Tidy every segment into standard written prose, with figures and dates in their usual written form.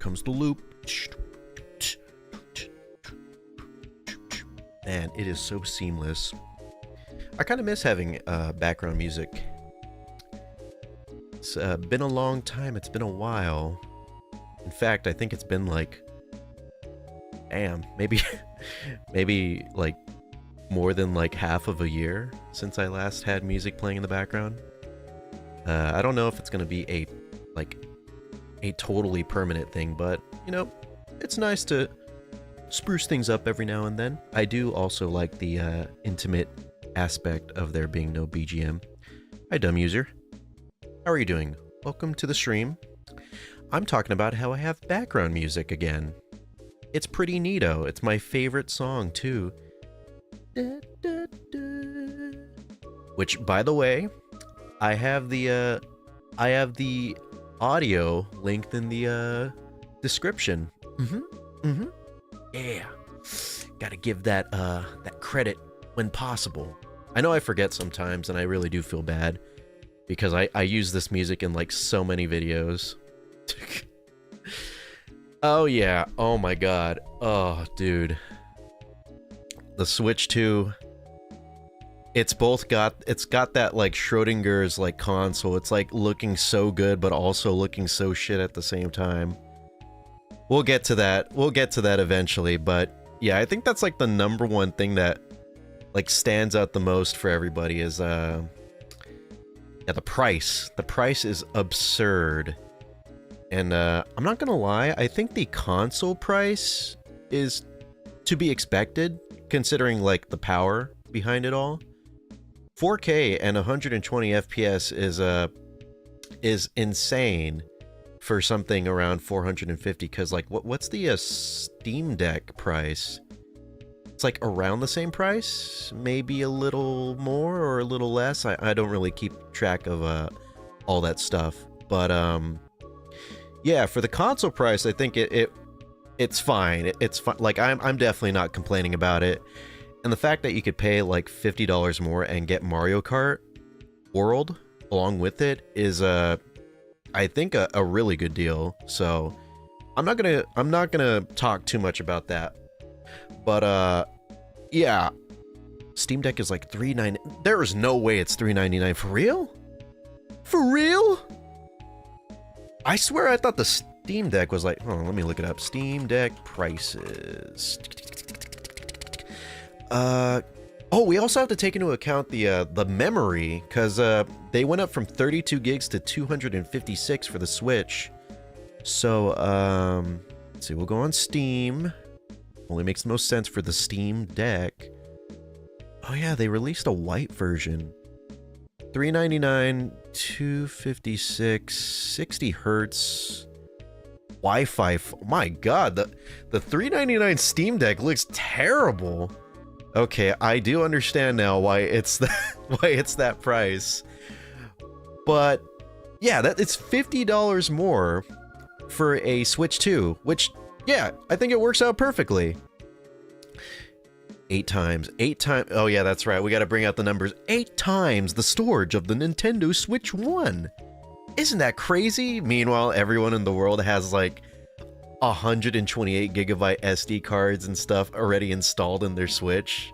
comes the loop. Man, it is so seamless. I kind of miss having background music. It's been a long time. It's been a while. In fact, I think it's been like, damn, maybe like more than like half of a year since I last had music playing in the background. I don't know if it's gonna be a totally permanent thing, but you know, it's nice to spruce things up every now and then. I do also like the intimate aspect of there being no BGM. Hi, dumb user. How are you doing? Welcome to the stream. I'm talking about how I have background music again. It's pretty neato. It's my favorite song too. Which, by the way, I have the audio linked in the description. Yeah, gotta give that that credit when possible. I know I forget sometimes, and I really do feel bad because I use this music in like so many videos. Oh yeah, oh my god, oh dude, the Switch 2. It's got that like Schrodinger's like console. It's like looking so good, but also looking so shit at the same time. We'll get to that. We'll get to that eventually, but yeah, I think that's like the number one thing that like stands out the most for everybody is yeah, the price. The price is absurd. And I'm not gonna lie, I think the console price is to be expected considering like the power behind it all. 4K and 120 FPS is insane for something around 450, because like what's the Steam Deck price? It's like around the same price, maybe a little more or a little less. I don't really keep track of all that stuff, but yeah, for the console price, I think it's fine. It's fine. Like I'm definitely not complaining about it. And the fact that you could pay like $50 more and get Mario Kart World along with it is I think a really good deal. So I'm not gonna talk too much about that. But yeah, Steam Deck is like $3.99. There is no way it's $3.99 for real. For real? I swear I thought the Steam Deck was like, hold on, let me look it up. Steam Deck prices. Oh, we also have to take into account the memory, because they went up from 32 gigs to 256 for the Switch. So let's see, we'll go on Steam. Only makes the most sense for the Steam Deck. Oh yeah, they released a white version. $399, 256, 60 hertz, Wi-Fi. My god, the $399 Steam Deck looks terrible. Okay, I do understand now why it's that price. But yeah, it's $50 more for a Switch 2, which yeah, I think it works out perfectly. 8 times. Oh yeah, that's right. We got to bring out the numbers. 8 times the storage of the Nintendo Switch 1. Isn't that crazy? Meanwhile, everyone in the world has like 128 gigabyte SD cards and stuff already installed in their Switch.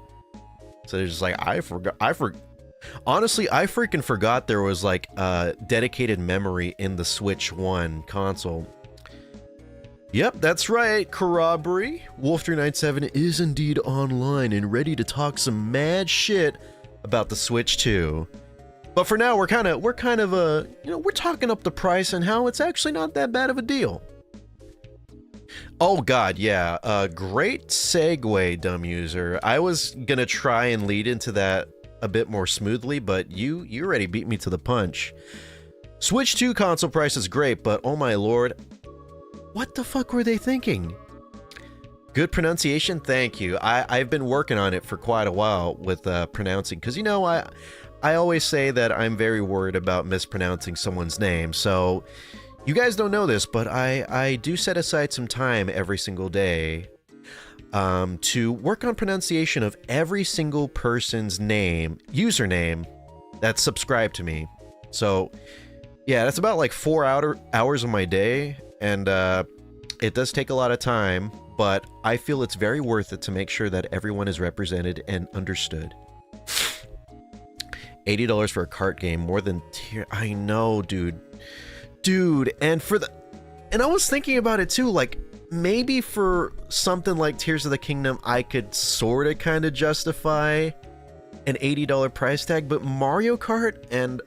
So they're just like, honestly, I freaking forgot there was like dedicated memory in the Switch 1 console. Yep, that's right, Corroboree. Wolf397 is indeed online and ready to talk some mad shit about the Switch 2. But for now, we're kind of you know, we're talking up the price and how it's actually not that bad of a deal. Oh god, yeah, great segue, dumb user. I was gonna try and lead into that a bit more smoothly, but you already beat me to the punch. Switch 2 console price is great, but oh my lord, what the fuck were they thinking? Good pronunciation, thank you. I've been working on it for quite a while with pronouncing, because you know, I always say that I'm very worried about mispronouncing someone's name, so you guys don't know this, but I do set aside some time every single day to work on pronunciation of every single person's username that's subscribed to me. So yeah, that's about like 4 hours of my day, and It does take a lot of time, but I feel it's very worth it to make sure that everyone is represented and understood. $80 for a cart game, more than tier. I know, dude. Dude, and I was thinking about it too, like, maybe for something like Tears of the Kingdom, I could sort of kind of justify an $80 price tag, but Mario Kart and,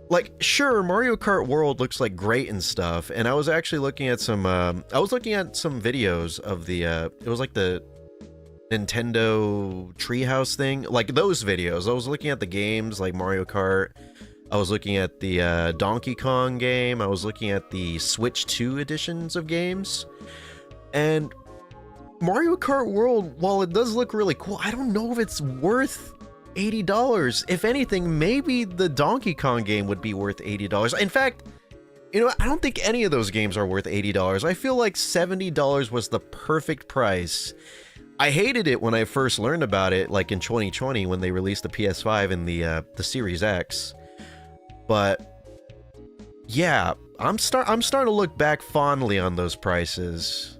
like, sure, Mario Kart World looks like great and stuff, and I was actually looking at some, videos of the, it was like the Nintendo Treehouse thing, like those videos. I was looking at the games like Mario Kart. I was looking at the Donkey Kong game. I was looking at the Switch 2 editions of games. And Mario Kart World, while it does look really cool, I don't know if it's worth $80. If anything, maybe the Donkey Kong game would be worth $80. In fact, you know, I don't think any of those games are worth $80. I feel like $70 was the perfect price. I hated it when I first learned about it, like in 2020 when they released the PS5 and the Series X. But yeah, I'm starting to look back fondly on those prices.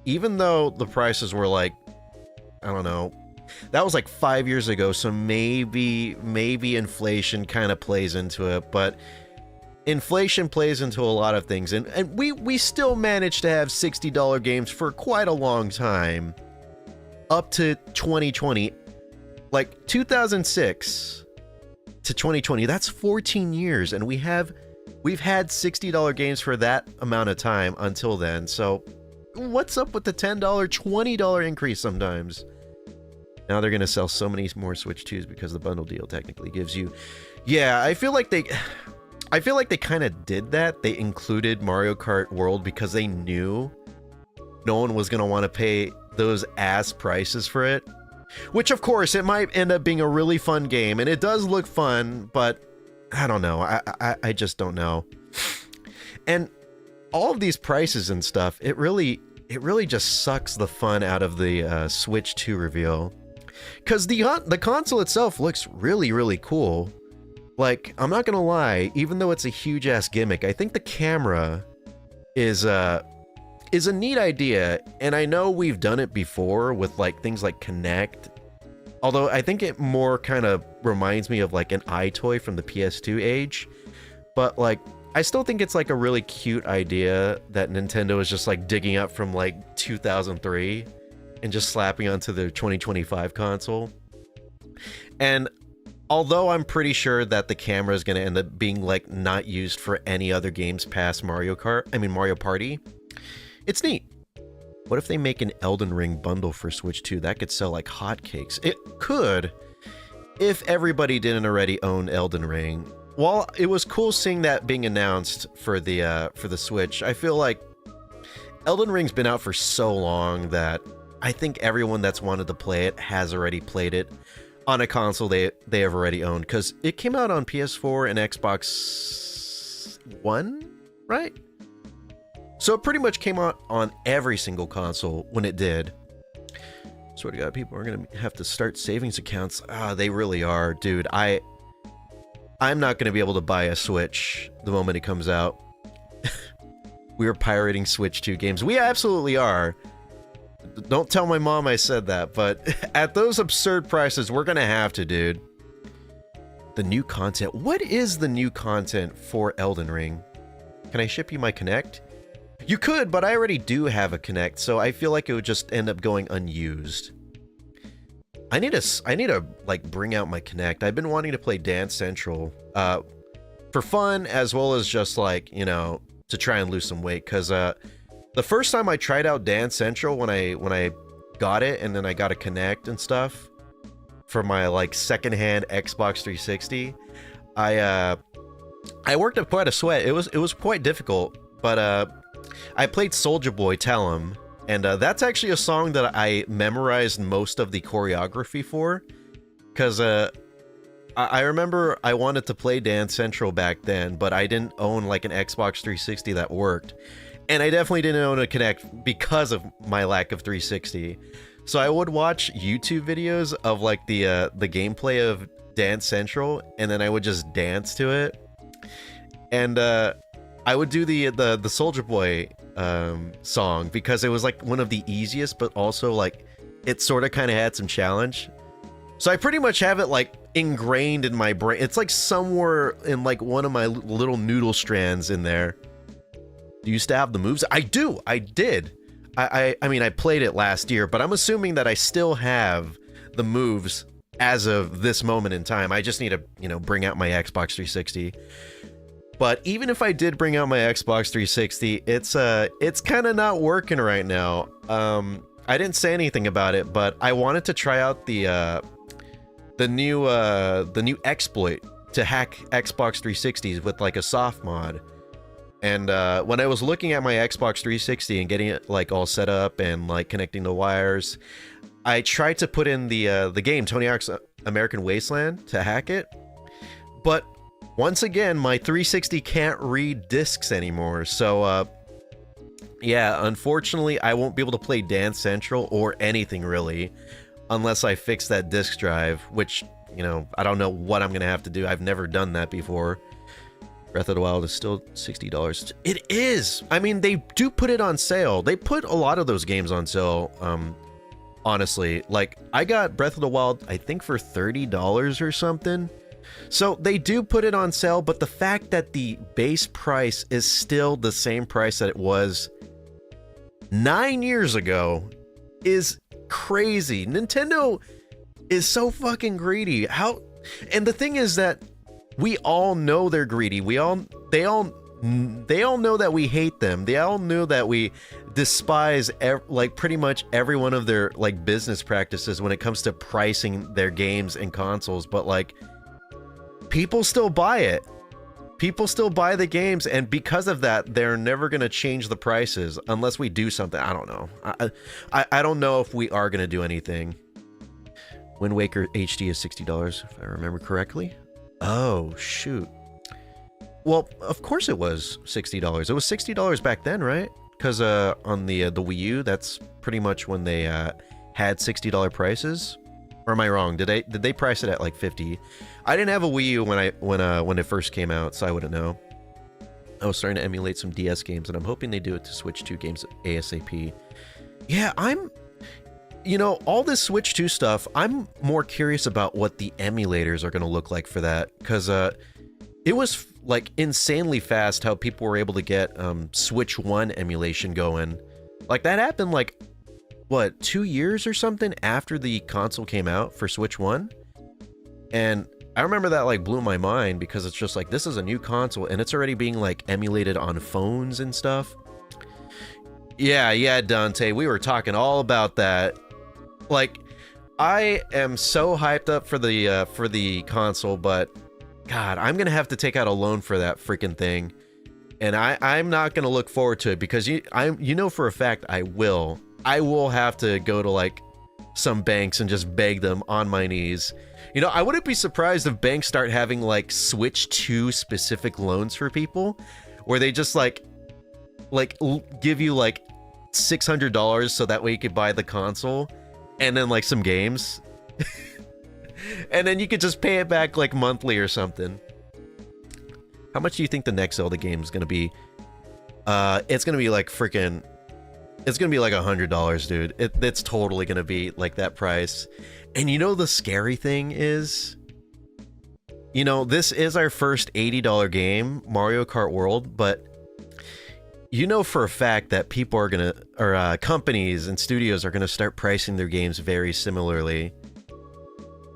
Even though the prices were like, I don't know, that was like 5 years ago, so maybe inflation kind of plays into it, but inflation plays into a lot of things, and we still managed to have $60 games for quite a long time. Up to 2020, like 2006 to 2020, that's 14 years, and we've had $60 games for that amount of time until then. So what's up with the $10, $20 increase sometimes? Now they're gonna sell so many more Switch 2s because the bundle deal technically gives you. Yeah, I feel like they kind of did that. They included Mario Kart World because they knew no one was gonna want to pay those ass prices for it, which of course it might end up being a really fun game, and it does look fun, but I don't know. I just don't know. And all of these prices and stuff, it really just sucks the fun out of the Switch 2 reveal, because the console itself looks really cool. Like, I'm not gonna lie, even though it's a huge ass gimmick, I think the camera is a neat idea, and I know we've done it before with like things like Kinect, although I think it more kind of reminds me of like an iToy from the PS2 age. But like, I still think it's like a really cute idea that Nintendo is just like digging up from like 2003 and just slapping onto their 2025 console. And although I'm pretty sure that the camera is going to end up being like not used for any other games past Mario Party, it's neat. What if they make an Elden Ring bundle for Switch 2? That could sell like hotcakes. It could, if everybody didn't already own Elden Ring. While it was cool seeing that being announced for the Switch, I feel like Elden Ring's been out for so long that I think everyone that's wanted to play it has already played it on a console they have already owned, because it came out on PS4 and Xbox One, right? So it pretty much came out on every single console when it did. Swear to God, people are gonna have to start savings accounts. They really are, dude. I'm not gonna be able to buy a Switch the moment it comes out. We are pirating Switch 2 games. We absolutely are. Don't tell my mom I said that, but at those absurd prices, we're gonna have to, dude. The new content. What is the new content for Elden Ring? Can I ship you my Kinect? You could, but I already do have a Kinect, so I feel like it would just end up going unused. I need to like bring out my Kinect. I've been wanting to play Dance Central for fun, as well as just like, you know, to try and lose some weight, because the first time I tried out Dance Central, when I got it, and then I got a Kinect and stuff for my like secondhand Xbox 360, I worked up quite a sweat. It was quite difficult, but I played Soulja Boy Tell 'Em, and that's actually a song that I memorized most of the choreography for, because I remember I wanted to play Dance Central back then, but I didn't own like an Xbox 360 that worked. And I definitely didn't own a Kinect because of my lack of 360. So I would watch YouTube videos of like the gameplay of Dance Central, and then I would just dance to it. And I would do the Soldier Boy song because it was like one of the easiest, but also like it sort of kind of had some challenge. So I pretty much have it like ingrained in my brain. It's like somewhere in like one of my little noodle strands in there. Do you still have the moves? I do. I did. I mean, I played it last year, but I'm assuming that I still have the moves as of this moment in time. I just need to, you know, bring out my Xbox 360. But even if I did bring out my Xbox 360, it's kind of not working right now. I didn't say anything about it, but I wanted to try out the new exploit to hack Xbox 360s with like a soft mod. And when I was looking at my Xbox 360 and getting it like all set up and like connecting the wires, I tried to put in the game Tony Hawk's American Wasteland to hack it, but once again my 360 can't read discs anymore. So yeah, unfortunately I won't be able to play Dance Central or anything really unless I fix that disc drive, which, you know, I don't know what I'm gonna have to do. I've never done that before. Breath of the Wild is still $60. It is! I mean, they do put it on sale. They put a lot of those games on sale, honestly. Like, I got Breath of the Wild, I think, for $30 or something. So, they do put it on sale, but the fact that the base price is still the same price that it was 9 years ago is crazy. Nintendo is so fucking greedy. How... And the thing is that we all know they're greedy. They all know that we hate them. They all know that we despise like pretty much every one of their like business practices when it comes to pricing their games and consoles. But like, people still buy it. People still buy the games, and because of that, they're never gonna change the prices unless we do something. I don't know. I don't know if we are gonna do anything. Wind Waker HD is $60, if I remember correctly. Oh, shoot. Well, of course it was $60. It was $60 back then, right? Because on the Wii U, that's pretty much when they had $60 prices. Or am I wrong? Did they price it at like 50? I didn't have a Wii U when it first came out, so I wouldn't know. I was starting to emulate some DS games, and I'm hoping they do it to Switch 2 games ASAP. Yeah, you know, all this Switch 2 stuff, I'm more curious about what the emulators are going to look like for that, because it was like insanely fast how people were able to get Switch 1 emulation going. Like, that happened like, what, 2 years or something after the console came out for Switch 1? And I remember that like blew my mind, because it's just like, this is a new console and it's already being like emulated on phones and stuff. Yeah, Dante, we were talking all about that. Like, I am so hyped up for the console, but God, I'm gonna have to take out a loan for that freaking thing, and I'm not gonna look forward to it, because you know for a fact I will have to go to like some banks and just beg them on my knees. You know, I wouldn't be surprised if banks start having like Switch 2 specific loans for people, where they just like give you like $600 so that way you could buy the console and then like some games. And then you could just pay it back like monthly or something. How much do you think the next Zelda game is gonna be? It's gonna be like freaking... It's gonna be like $100, dude. It's totally gonna be like that price. And you know the scary thing is... You know, this is our first $80 game, Mario Kart World, but... You know for a fact that people are gonna... Or companies and studios are gonna start pricing their games very similarly.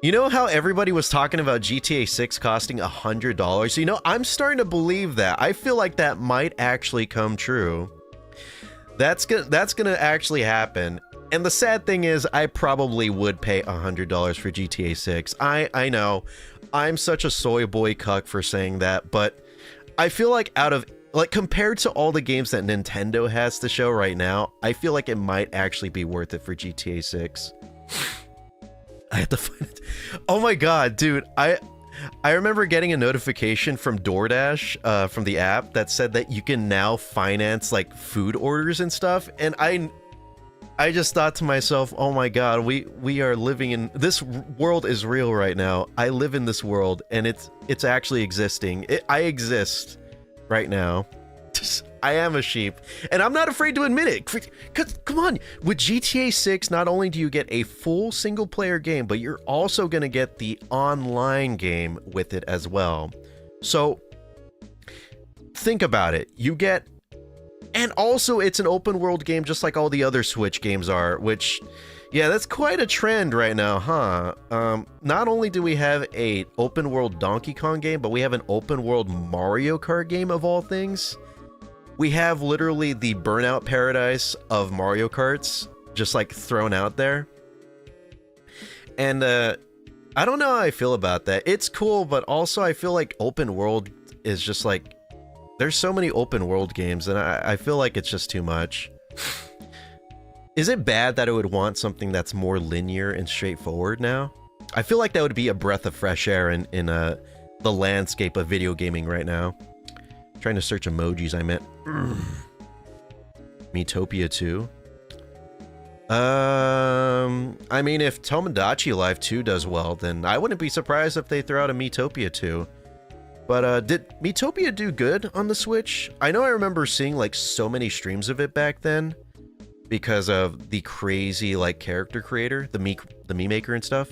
You know how everybody was talking about GTA 6 costing $100? You know, I'm starting to believe that. I feel like that might actually come true. That's gonna actually happen. And the sad thing is, I probably would pay $100 for GTA 6. I know, I'm such a soy boy cuck for saying that, but I feel like compared to all the games that Nintendo has to show right now, I feel like it might actually be worth it for GTA 6. I have to find it. Oh my god, dude, I remember getting a notification from DoorDash, from the app, that said that you can now finance like food orders and stuff, and I just thought to myself, oh my god, we are living in this world is real right now. I live in this world, and it's actually existing. I exist right now. I am a sheep, and I'm not afraid to admit it. Cause come on, with GTA 6, not only do you get a full single-player game, but you're also gonna get the online game with it as well. So think about it. You get, and also it's an open-world game, just like all the other Switch games are. Which, yeah, that's quite a trend right now, huh? Not only do we have a open-world Donkey Kong game, but we have an open-world Mario Kart game of all things. We have literally the Burnout Paradise of Mario Karts just like thrown out there. And I don't know how I feel about that. It's cool, but also I feel like open world is just like, there's so many open world games, and I feel like it's just too much. Is it bad that I would want something that's more linear and straightforward now? I feel like that would be a breath of fresh air in the landscape of video gaming right now. Trying to search emojis, I meant Miitopia 2. I mean, if Tomodachi Life 2 does well, then I wouldn't be surprised if they throw out a Miitopia 2. But did Miitopia do good on the Switch? I know I remember seeing like so many streams of it back then because of the crazy like character creator, the Mii maker and stuff.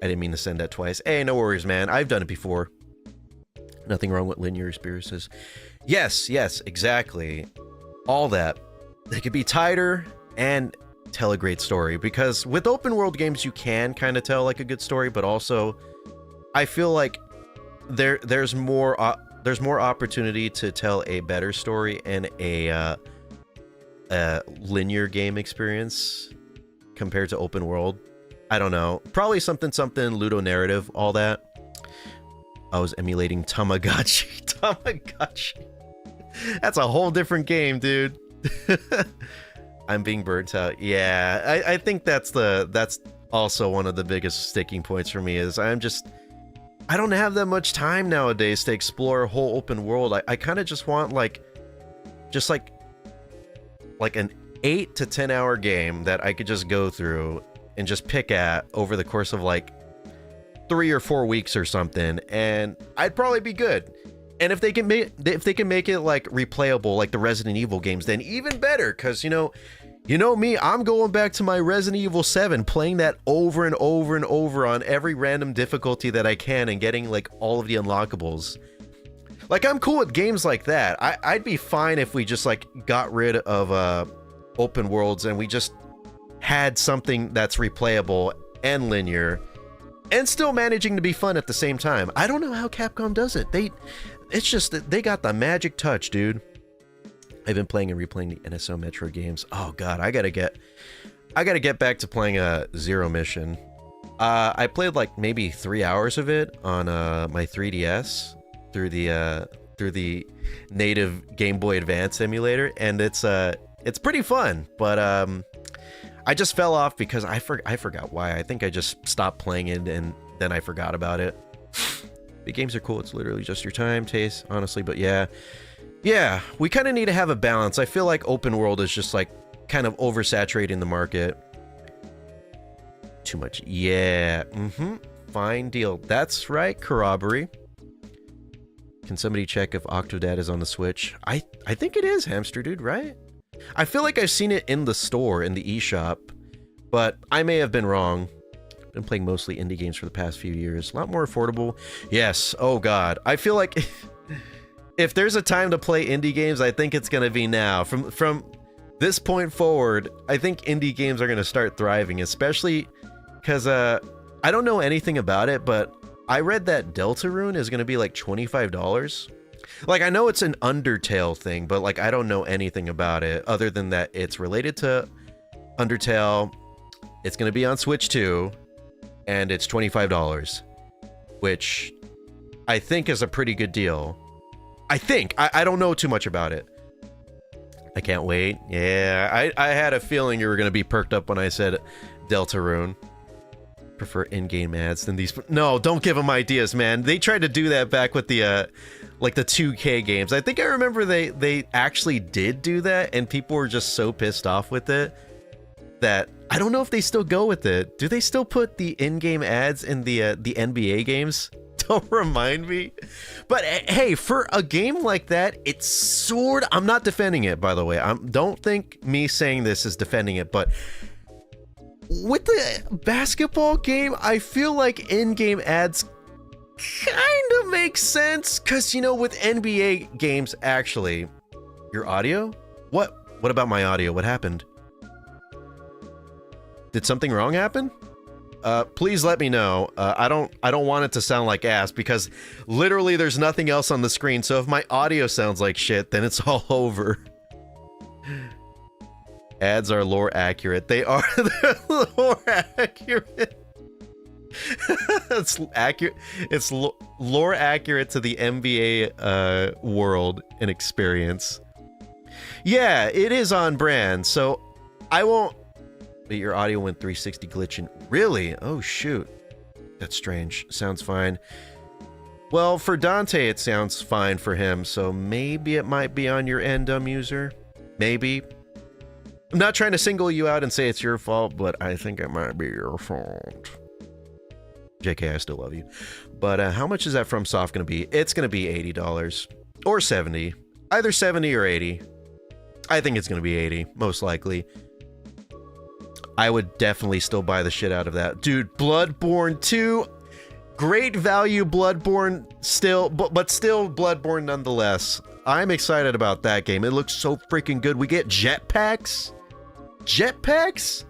I didn't mean to send that twice. Hey, no worries, man. I've done it before. Nothing wrong with linear experiences. Yes, exactly. All that. They could be tighter and tell a great story, because with open world games you can kind of tell like a good story, but also I feel like there's more opportunity to tell a better story in a linear game experience compared to open world. I don't know. Probably something Ludo narrative, all that. I was emulating Tamagotchi. Tamagotchi. That's a whole different game, dude. I'm being burnt out. Yeah, I think that's also one of the biggest sticking points for me is I don't have that much time nowadays to explore a whole open world. I kind of just want like an 8 to 10 hour game that I could just go through and just pick at over the course of like 3 or 4 weeks or something, and I'd probably be good. And if they can make it like replayable like the Resident Evil games, then even better, because you know me, I'm going back to my Resident Evil 7, playing that over and over and over on every random difficulty that I can and getting like all of the unlockables. Like, I'm cool with games like that. I'd be fine if we just like got rid of open worlds and we just had something that's replayable and linear and still managing to be fun at the same time. I don't know how Capcom does it. It's just that they got the magic touch, dude. I've been playing and replaying the NSO Metro games. Oh god, I gotta get back to playing Zero Mission. I played like maybe 3 hours of it on my 3DS through the native Game Boy Advance emulator, and it's pretty fun. But I just fell off because I forgot why. I think I just stopped playing it and then I forgot about it. The games are cool. It's literally just your time, taste, honestly. But yeah, we kind of need to have a balance. I feel like open world is just like kind of oversaturating the market. Too much. Yeah. Fine deal. That's right, Corroboree. Can somebody check if Octodad is on the Switch? I think it is, Hamster Dude, right? I feel like I've seen it in the store, in the eShop, but I may have been wrong. Been playing mostly indie games for the past few years. A lot more affordable. Yes. Oh god. I feel like if there's a time to play indie games, I think it's gonna be now. From this point forward, I think indie games are gonna start thriving, especially because I don't know anything about it, but I read that Deltarune is gonna be like $25. Like, I know it's an Undertale thing, but like I don't know anything about it other than that it's related to Undertale. It's gonna be on Switch too, and it's $25, which I think is a pretty good deal. I think. I don't know too much about it. I can't wait. Yeah, I had a feeling you were gonna be perked up when I said Deltarune. Prefer in-game ads than these. No, don't give them ideas, man. They tried to do that back with the like the 2K games. I think I remember they actually did do that, and people were just so pissed off with it that I don't know if they still go with it. Do they still put the in-game ads in the NBA games? Don't remind me. But hey, for a game like that, it's sort of... I'm not defending it, by the way. Don't think me saying this is defending it, but with the basketball game, I feel like in-game ads kind of make sense. Because, you know, with NBA games, actually... Your audio? What about my audio? What happened? Did something wrong happen? Please let me know. I don't want it to sound like ass because literally there's nothing else on the screen. So if my audio sounds like shit, then it's all over. Ads are lore accurate. They are lore accurate. It's accurate. It's lore accurate to the NBA world and experience. Yeah, it is on brand. So I won't. But your audio went 360 glitching. Really? Oh, shoot. That's strange. Sounds fine. Well, for Dante, it sounds fine for him, so maybe it might be on your end, dumb user. Maybe. I'm not trying to single you out and say it's your fault, but I think it might be your fault. JK, I still love you. But how much is that from Soft going to be? It's going to be $80. Or 70. Either 70 or 80. I think it's going to be 80, most likely. I would definitely still buy the shit out of that. Dude, Bloodborne 2, great value Bloodborne still, but still Bloodborne nonetheless. I'm excited about that game. It looks so freaking good. We get jetpacks? Jetpacks?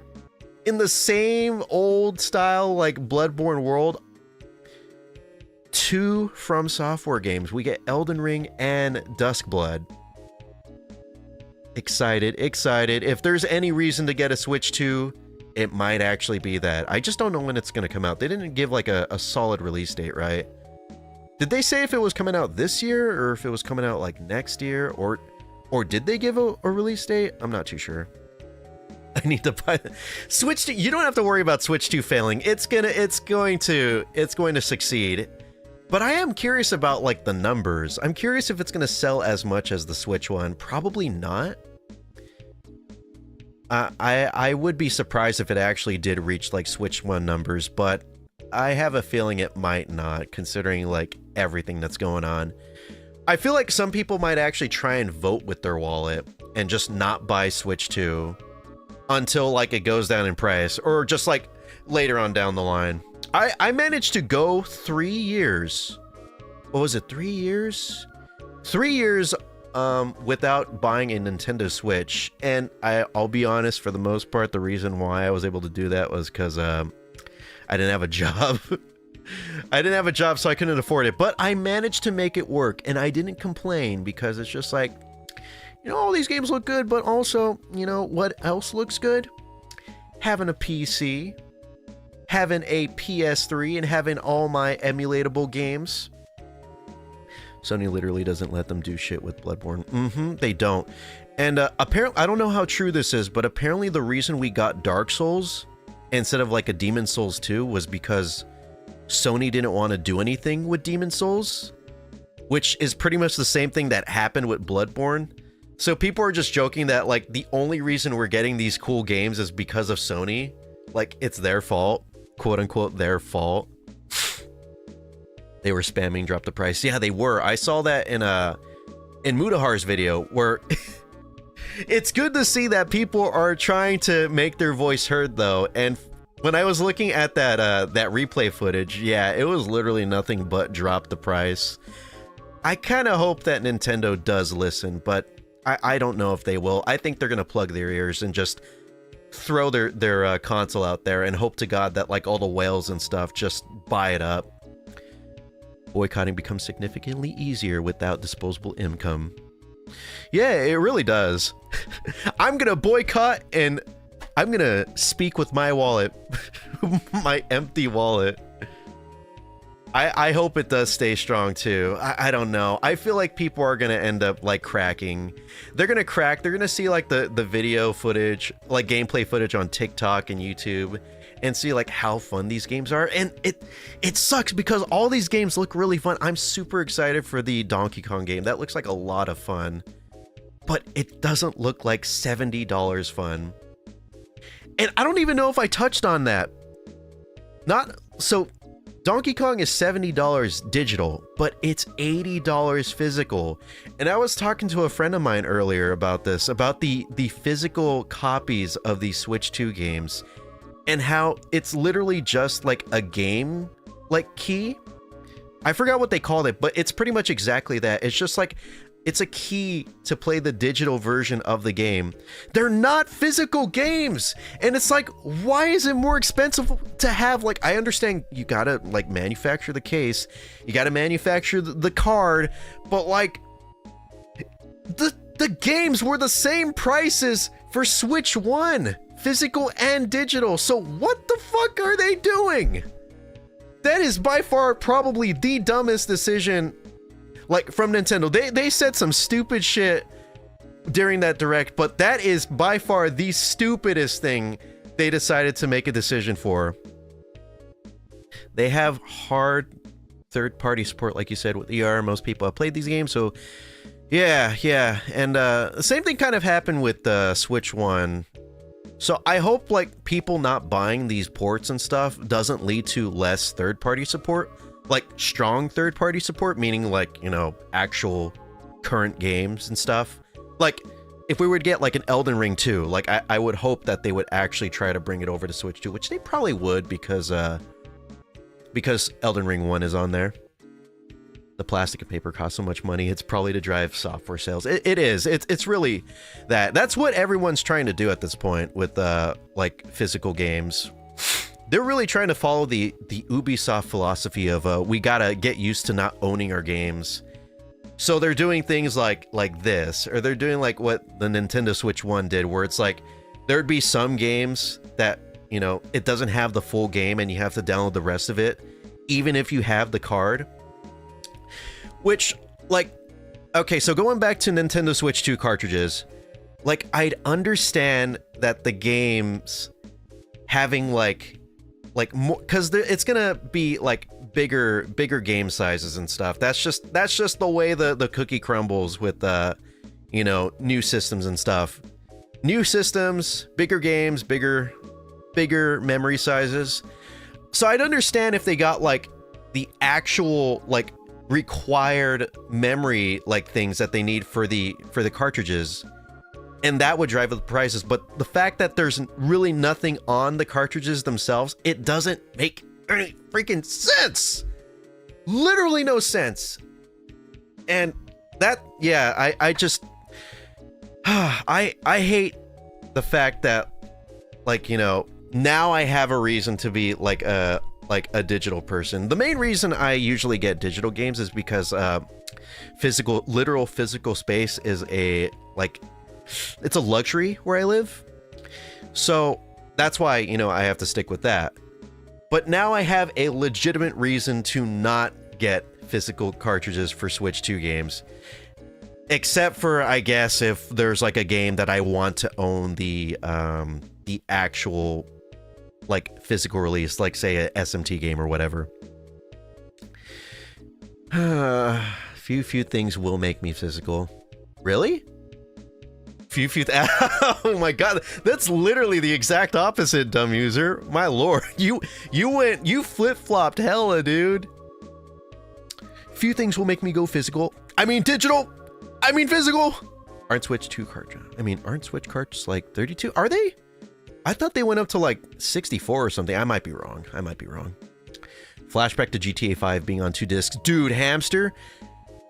In the same old style like Bloodborne world. 2 From Software games. We get Elden Ring and Duskblood. Excited. If there's any reason to get a Switch 2, it might actually be that. I just don't know when it's going to come out. They didn't give like a solid release date, right? Did they say if it was coming out this year or if it was coming out like next year, or did they give a release date? I'm not too sure. I need to buy Switch 2. You don't have to worry about Switch 2 failing. It's going to succeed. But I am curious about like the numbers. I'm curious if it's going to sell as much as the Switch one. Probably not. I would be surprised if it actually did reach like Switch 1 numbers, but I have a feeling it might not, considering like everything that's going on. I feel like some people might actually try and vote with their wallet and just not buy Switch 2 until like it goes down in price, or just like later on down the line. I managed to go 3 years. What was it? 3 years? 3 years without buying a Nintendo Switch. And I'll be honest, for the most part, the reason why I was able to do that was because I didn't have a job. I didn't have a job, so I couldn't afford it. But I managed to make it work, and I didn't complain because it's just like, you know, all these games look good, but also, you know, what else looks good? Having a PC, having a PS3, and having all my emulatable games. Sony literally doesn't let them do shit with Bloodborne. They don't. And apparently, I don't know how true this is, but apparently the reason we got Dark Souls instead of like a Demon Souls 2 was because Sony didn't want to do anything with Demon Souls, which is pretty much the same thing that happened with Bloodborne. So people are just joking that like the only reason we're getting these cool games is because of Sony. Like it's their fault, quote unquote, their fault. They were spamming drop the price. Yeah, they were. I saw that in Mudahar's video where it's good to see that people are trying to make their voice heard though. And when I was looking at that replay footage, yeah, it was literally nothing but drop the price. I kind of hope that Nintendo does listen, but I don't know if they will. I think they're going to plug their ears and just throw their console out there and hope to God that like all the whales and stuff just buy it up. Boycotting becomes significantly easier without disposable income. Yeah, it really does. I'm gonna boycott and I'm gonna speak with my wallet. My empty wallet. I hope it does stay strong too. I don't know. I feel like people are gonna end up like cracking. They're gonna crack. They're gonna see like the video footage, like gameplay footage on TikTok and YouTube, and see like how fun these games are. And it sucks because all these games look really fun. I'm super excited for the Donkey Kong game. That looks like a lot of fun, but it doesn't look like $70 fun. And I don't even know if I touched on that. Donkey Kong is $70 digital, but it's $80 physical. And I was talking to a friend of mine earlier about this, about the physical copies of these Switch 2 games, and how it's literally just like a game like key. I forgot what they called it, but it's pretty much exactly that. It's just like, it's a key to play the digital version of the game. They're not physical games. And it's like, why is it more expensive to have, like, I understand you gotta, like, manufacture the case, you gotta manufacture the card, but, like, the games were the same prices for Switch 1, physical and digital. So what the fuck are they doing? That is by far probably the dumbest decision, like, from Nintendo. They said some stupid shit during that direct, but that is by far the stupidest thing they decided to make a decision for. They have hard third-party support, like you said, with ER. Most people have played these games, so yeah. And the same thing kind of happened with Switch 1. So I hope, like, people not buying these ports and stuff doesn't lead to less third-party support. Like, strong third-party support, meaning, like, you know, actual current games and stuff. Like, if we were to get, like, an Elden Ring 2, like, I would hope that they would actually try to bring it over to Switch 2, which they probably would, because Elden Ring 1 is on there. The plastic and paper cost so much money, it's probably to drive software sales. It is. It's really that. That's what everyone's trying to do at this point with, like, physical games. They're really trying to follow the Ubisoft philosophy of we gotta get used to not owning our games. So they're doing things like this, or they're doing like what the Nintendo Switch 1 did, where it's like there'd be some games that, you know, it doesn't have the full game and you have to download the rest of it, even if you have the card. Which, like, okay, so going back to Nintendo Switch 2 cartridges, like, I'd understand that the games having like more, because it's gonna be like bigger game sizes and stuff. That's just the way the cookie crumbles with you know, new systems and stuff. New systems, bigger games, bigger memory sizes. So I'd understand if they got like the actual like required memory like things that they need for the cartridges, and that would drive up the prices. But the fact that there's really nothing on the cartridges themselves, it doesn't make any freaking sense. Literally no sense. And that, yeah, I just I hate the fact that, like, you know, now I have a reason to be like a digital person. The main reason I usually get digital games is because literal physical space is it's a luxury where I live. So that's why, you know, I have to stick with that. But now I have a legitimate reason to not get physical cartridges for Switch 2 games. Except for, I guess, if there's like a game that I want to own the actual like physical release, like say a SMT game or whatever. Few things will make me physical. Really? Oh my god, that's literally the exact opposite, dumb user. My lord, you flip-flopped hella, dude. Few things will make me go physical. I mean digital. I mean physical. Aren't Switch 2 cartridges? Aren't Switch cartridges like 32? Are they? I thought they went up to like 64 or something. I might be wrong. Flashback to GTA 5 being on 2 discs. Dude, hamster,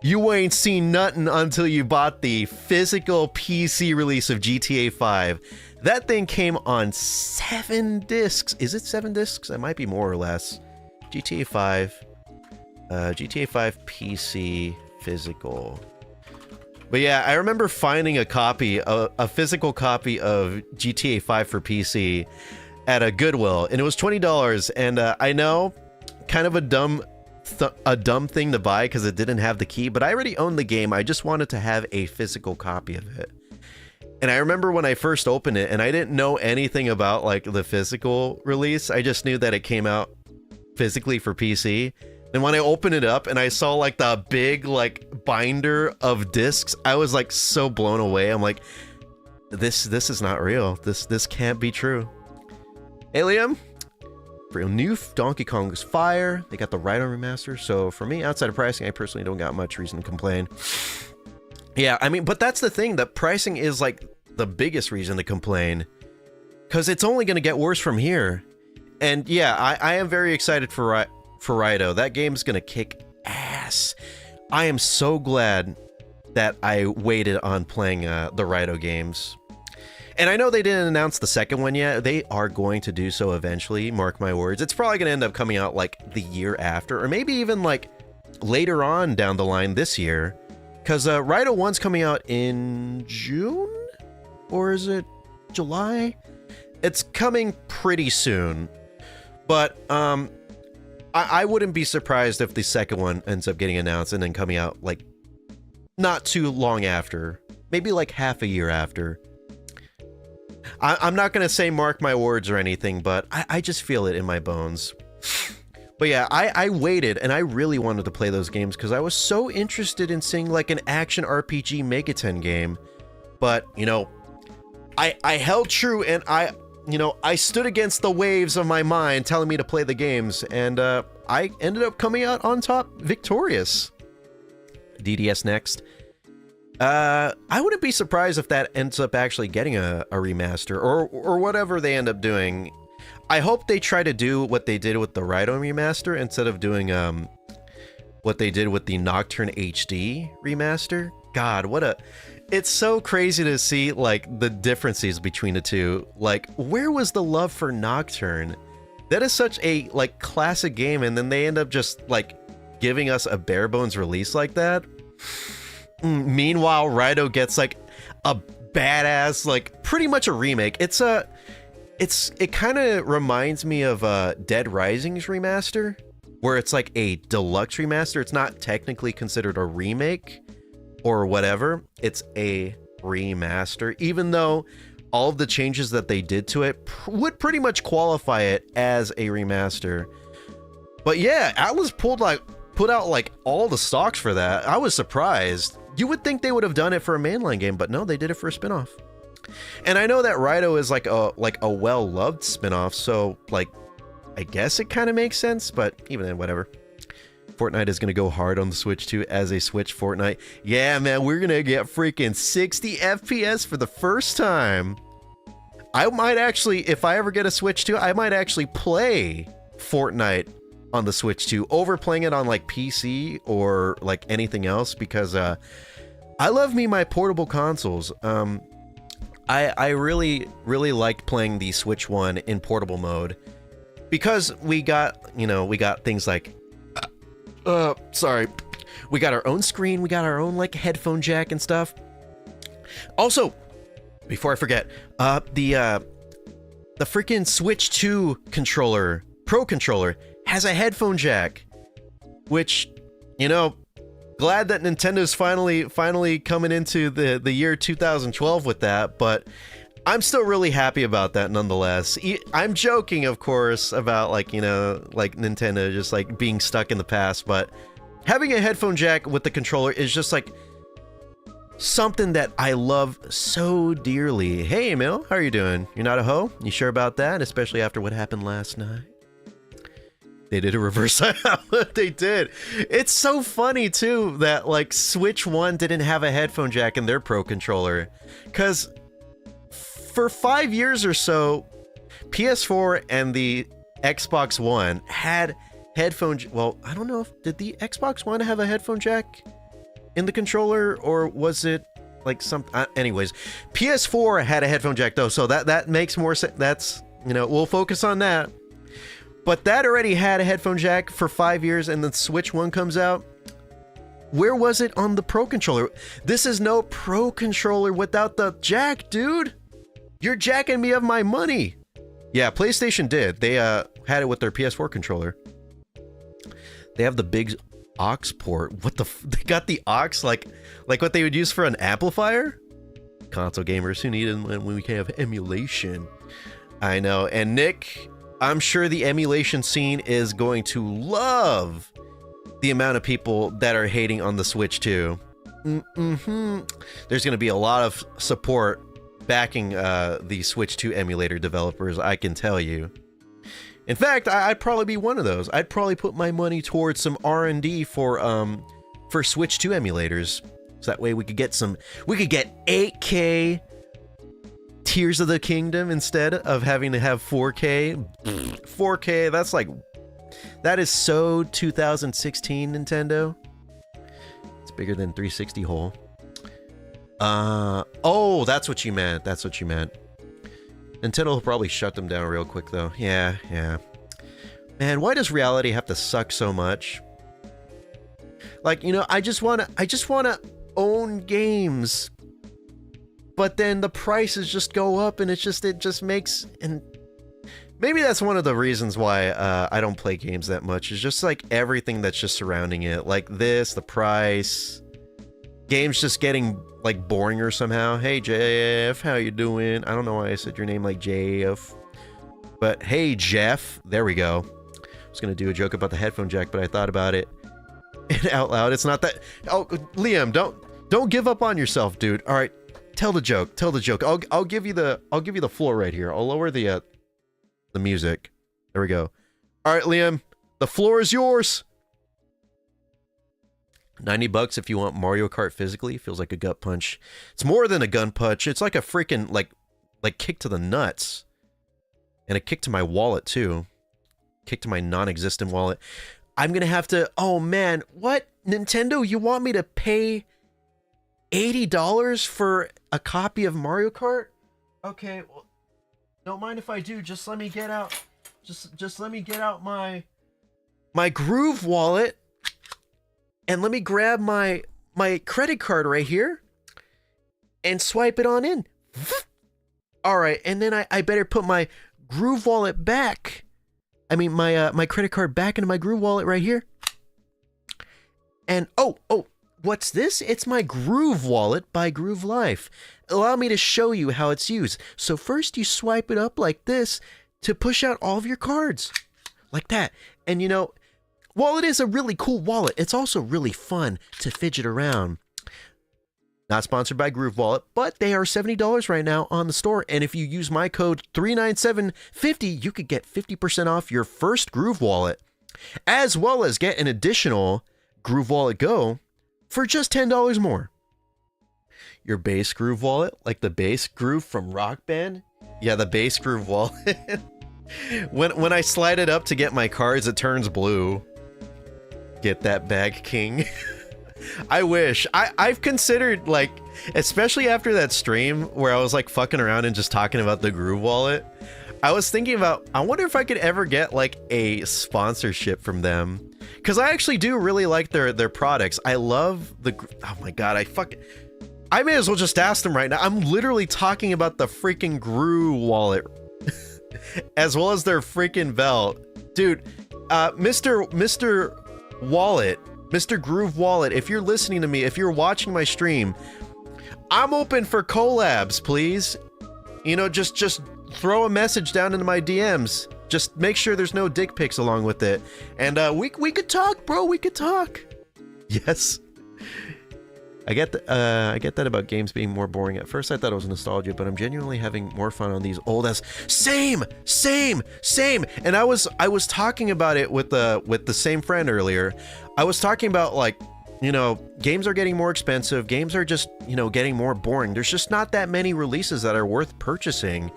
you ain't seen nothing until you bought the physical PC release of GTA 5. That thing came on 7 discs. Is it 7 discs? It might be more or less. GTA 5 PC physical. But yeah, I remember finding a physical copy of GTA 5 for PC at a Goodwill, and it was $20. And I know, kind of a dumb thing to buy because it didn't have the key, but I already owned the game. I just wanted to have a physical copy of it. And I remember when I first opened it, and I didn't know anything about like the physical release. I just knew that it came out physically for PC. And when I opened it up and I saw like the big like binder of discs, I was like so blown away. I'm like, this is not real. This can't be true. Hey Liam, new Donkey Kong's Fire. They got the Rhino remaster. So for me, outside of pricing, I personally don't got much reason to complain. Yeah, I mean, but that's the thing. That pricing is like the biggest reason to complain, because it's only going to get worse from here. And yeah, I am very excited for Rhino. That game's going to kick ass. I am so glad that I waited on playing the Rhino games. And I know they didn't announce the second one yet. They are going to do so eventually, mark my words. It's probably going to end up coming out like the year after, or maybe even like later on down the line this year. Because Rhino 1's coming out in June? Or is it July? It's coming pretty soon. But I wouldn't be surprised if the second one ends up getting announced and then coming out like not too long after. Maybe like half a year after. I'm not going to say mark my words or anything, but I just feel it in my bones. But yeah, I waited, and I really wanted to play those games because I was so interested in seeing like an action RPG Megaten game. But, you know, I held true, and I stood against the waves of my mind telling me to play the games, and I ended up coming out on top victorious. DDS next. I wouldn't be surprised if that ends up actually getting a remaster or whatever they end up doing. I hope they try to do what they did with the Rhino remaster instead of doing what they did with the Nocturne HD remaster. God, it's so crazy to see like the differences between the two. Like, where was the love for Nocturne? That is such a like classic game, and then they end up just like giving us a bare bones release like that. Meanwhile, Rhino gets like a badass, like pretty much a remake. It kind of reminds me of Dead Rising's remaster, where it's like a deluxe remaster. It's not technically considered a remake or whatever. It's a remaster, even though all of the changes that they did to it would pretty much qualify it as a remaster. But yeah, Atlas put out like all the stocks for that. I was surprised. You would think they would have done it for a mainline game, but no, they did it for a spinoff. And I know that Rhino is like a well-loved spinoff, so like I guess it kind of makes sense, but even then, whatever. Fortnite is gonna go hard on the Switch too as a Switch Fortnite. Yeah, man, we're gonna get freaking 60 FPS for the first time. I might actually, if I ever get a Switch 2, I might actually play Fortnite on the Switch 2 over playing it on like PC or like anything else, because I love me my portable consoles. I really liked playing the Switch 1 in portable mode because we got things like sorry, we got our own screen, we got our own like headphone jack and stuff. Also, before I forget, the freaking Switch 2 controller, Pro controller, has a headphone jack, which, you know, glad that Nintendo's finally coming into the year 2012 with that, but I'm still really happy about that nonetheless. I'm joking, of course, about like, you know, like Nintendo just like being stuck in the past, but having a headphone jack with the controller is just like something that I love so dearly. Hey, Emil, how are you doing? You're not a hoe? You sure about that? Especially after what happened last night? They did a reverse. They did. It's so funny too that like Switch 1 didn't have a headphone jack in their Pro controller, because for 5 years or so, PS4 and the Xbox One had headphone. Well, I don't know if did the Xbox One have a headphone jack in the controller, or was it like some? Anyways, PS4 had a headphone jack though, so that makes more sense. That's, you know, we'll focus on that. But that already had a headphone jack for 5 years, and the Switch 1 comes out. Where was it on the Pro controller? This is no Pro controller without the jack, dude. You're jacking me of my money. Yeah, PlayStation did. They had it with their PS4 controller. They have the big aux port. What the? They got the aux like what they would use for an amplifier? Console gamers who need it when we can have emulation. I know. And Nick, I'm sure the emulation scene is going to love the amount of people that are hating on the Switch 2. There's going to be a lot of support backing the Switch 2 emulator developers, I can tell you. In fact, I'd probably be one of those. I'd probably put my money towards some R&D for Switch 2 emulators. So that way we could get 8K Tears of the Kingdom instead of having to have 4K. 4K, that is so 2016 Nintendo. It's bigger than 360 whole. Oh, that's what you meant. That's what you meant. Nintendo will probably shut them down real quick, though. Yeah. Man, why does reality have to suck so much? Like, you know, I just wanna own games, but then the prices just go up, and it just makes, and maybe that's one of the reasons why I don't play games that much. Is just like everything that's just surrounding it, like this, the price, games just getting like boring or somehow. Hey Jeff, how you doing? I don't know why I said your name like Jeff, but hey Jeff, there we go. I was gonna do a joke about the headphone jack, but I thought about it out loud. It's not that. Oh, Liam, don't give up on yourself, dude. All right, tell the joke. I'll give you the floor right here. I'll lower the music. There we go. All right, Liam, the floor is yours. $90 if you want Mario Kart physically. Feels like a gut punch. It's more than a gun punch. It's like a freaking like kick to the nuts, and a kick to my wallet too. Kick to my non-existent wallet. I'm gonna have to. Oh man, what, Nintendo? You want me to pay $80 for a copy of Mario Kart? Okay, well, don't mind if I do. Just let me get out. Just let me get out my Groove wallet. And let me grab my credit card right here and swipe it on in. All right, and then I better put my Groove wallet back. I mean my credit card back into my Groove wallet right here. And oh, what's this? It's my Groove wallet by Groove Life. Allow me to show you how it's used. So first you swipe it up like this to push out all of your cards. Like that. And you know, while it is a really cool wallet, it's also really fun to fidget around. Not sponsored by Groove Wallet, but they are $70 right now on the store. And if you use my code 39750, you could get 50% off your first Groove Wallet, as well as get an additional Groove Wallet Go for just $10 more. Your base Groove Wallet, like the bass groove from Rock Band? Yeah, the base Groove Wallet. When I slide it up to get my cards, it turns blue. Get that bag, king. I wish. I've considered, like, especially after that stream where I was like fucking around and just talking about the Groove Wallet, I was thinking about, I wonder if I could ever get like a sponsorship from them, because I actually do really like their products. I love the, oh my god, I may as well just ask them right now. I'm literally talking about the freaking Groove Wallet as well as their freaking belt. Dude, Mr. Wallet, Mr. Groove Wallet, if you're listening to me, if you're watching my stream, I'm open for collabs, please. You know, just throw a message down into my DMs. Just make sure there's no dick pics along with it. And we could talk, bro. We could talk. Yes. I get that about games being more boring. At first I thought it was nostalgia, but I'm genuinely having more fun on these old ass. Same. And I was talking about it with the same friend earlier. I was talking about, like, you know, games are getting more expensive. Games are just, you know, getting more boring. There's just not that many releases that are worth purchasing.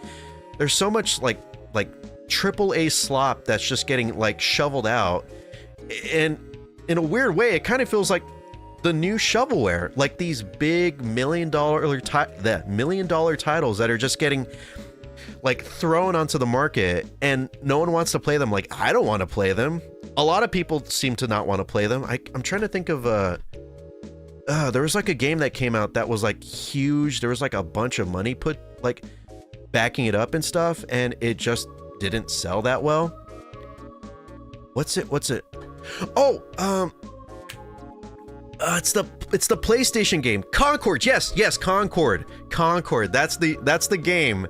There's so much like AAA slop that's just getting like shoveled out. And in a weird way, it kind of feels like the new shovelware, like these big $1 million titles that are just getting like thrown onto the market, and no one wants to play them. Like, I don't want to play them. A lot of people seem to not want to play them. I'm trying to think of there was like a game that came out that was like huge. There was like a bunch of money put like backing it up and stuff, and it just didn't sell that well. What's it? Oh, it's the PlayStation game, Concord. Yes, Concord. That's the game.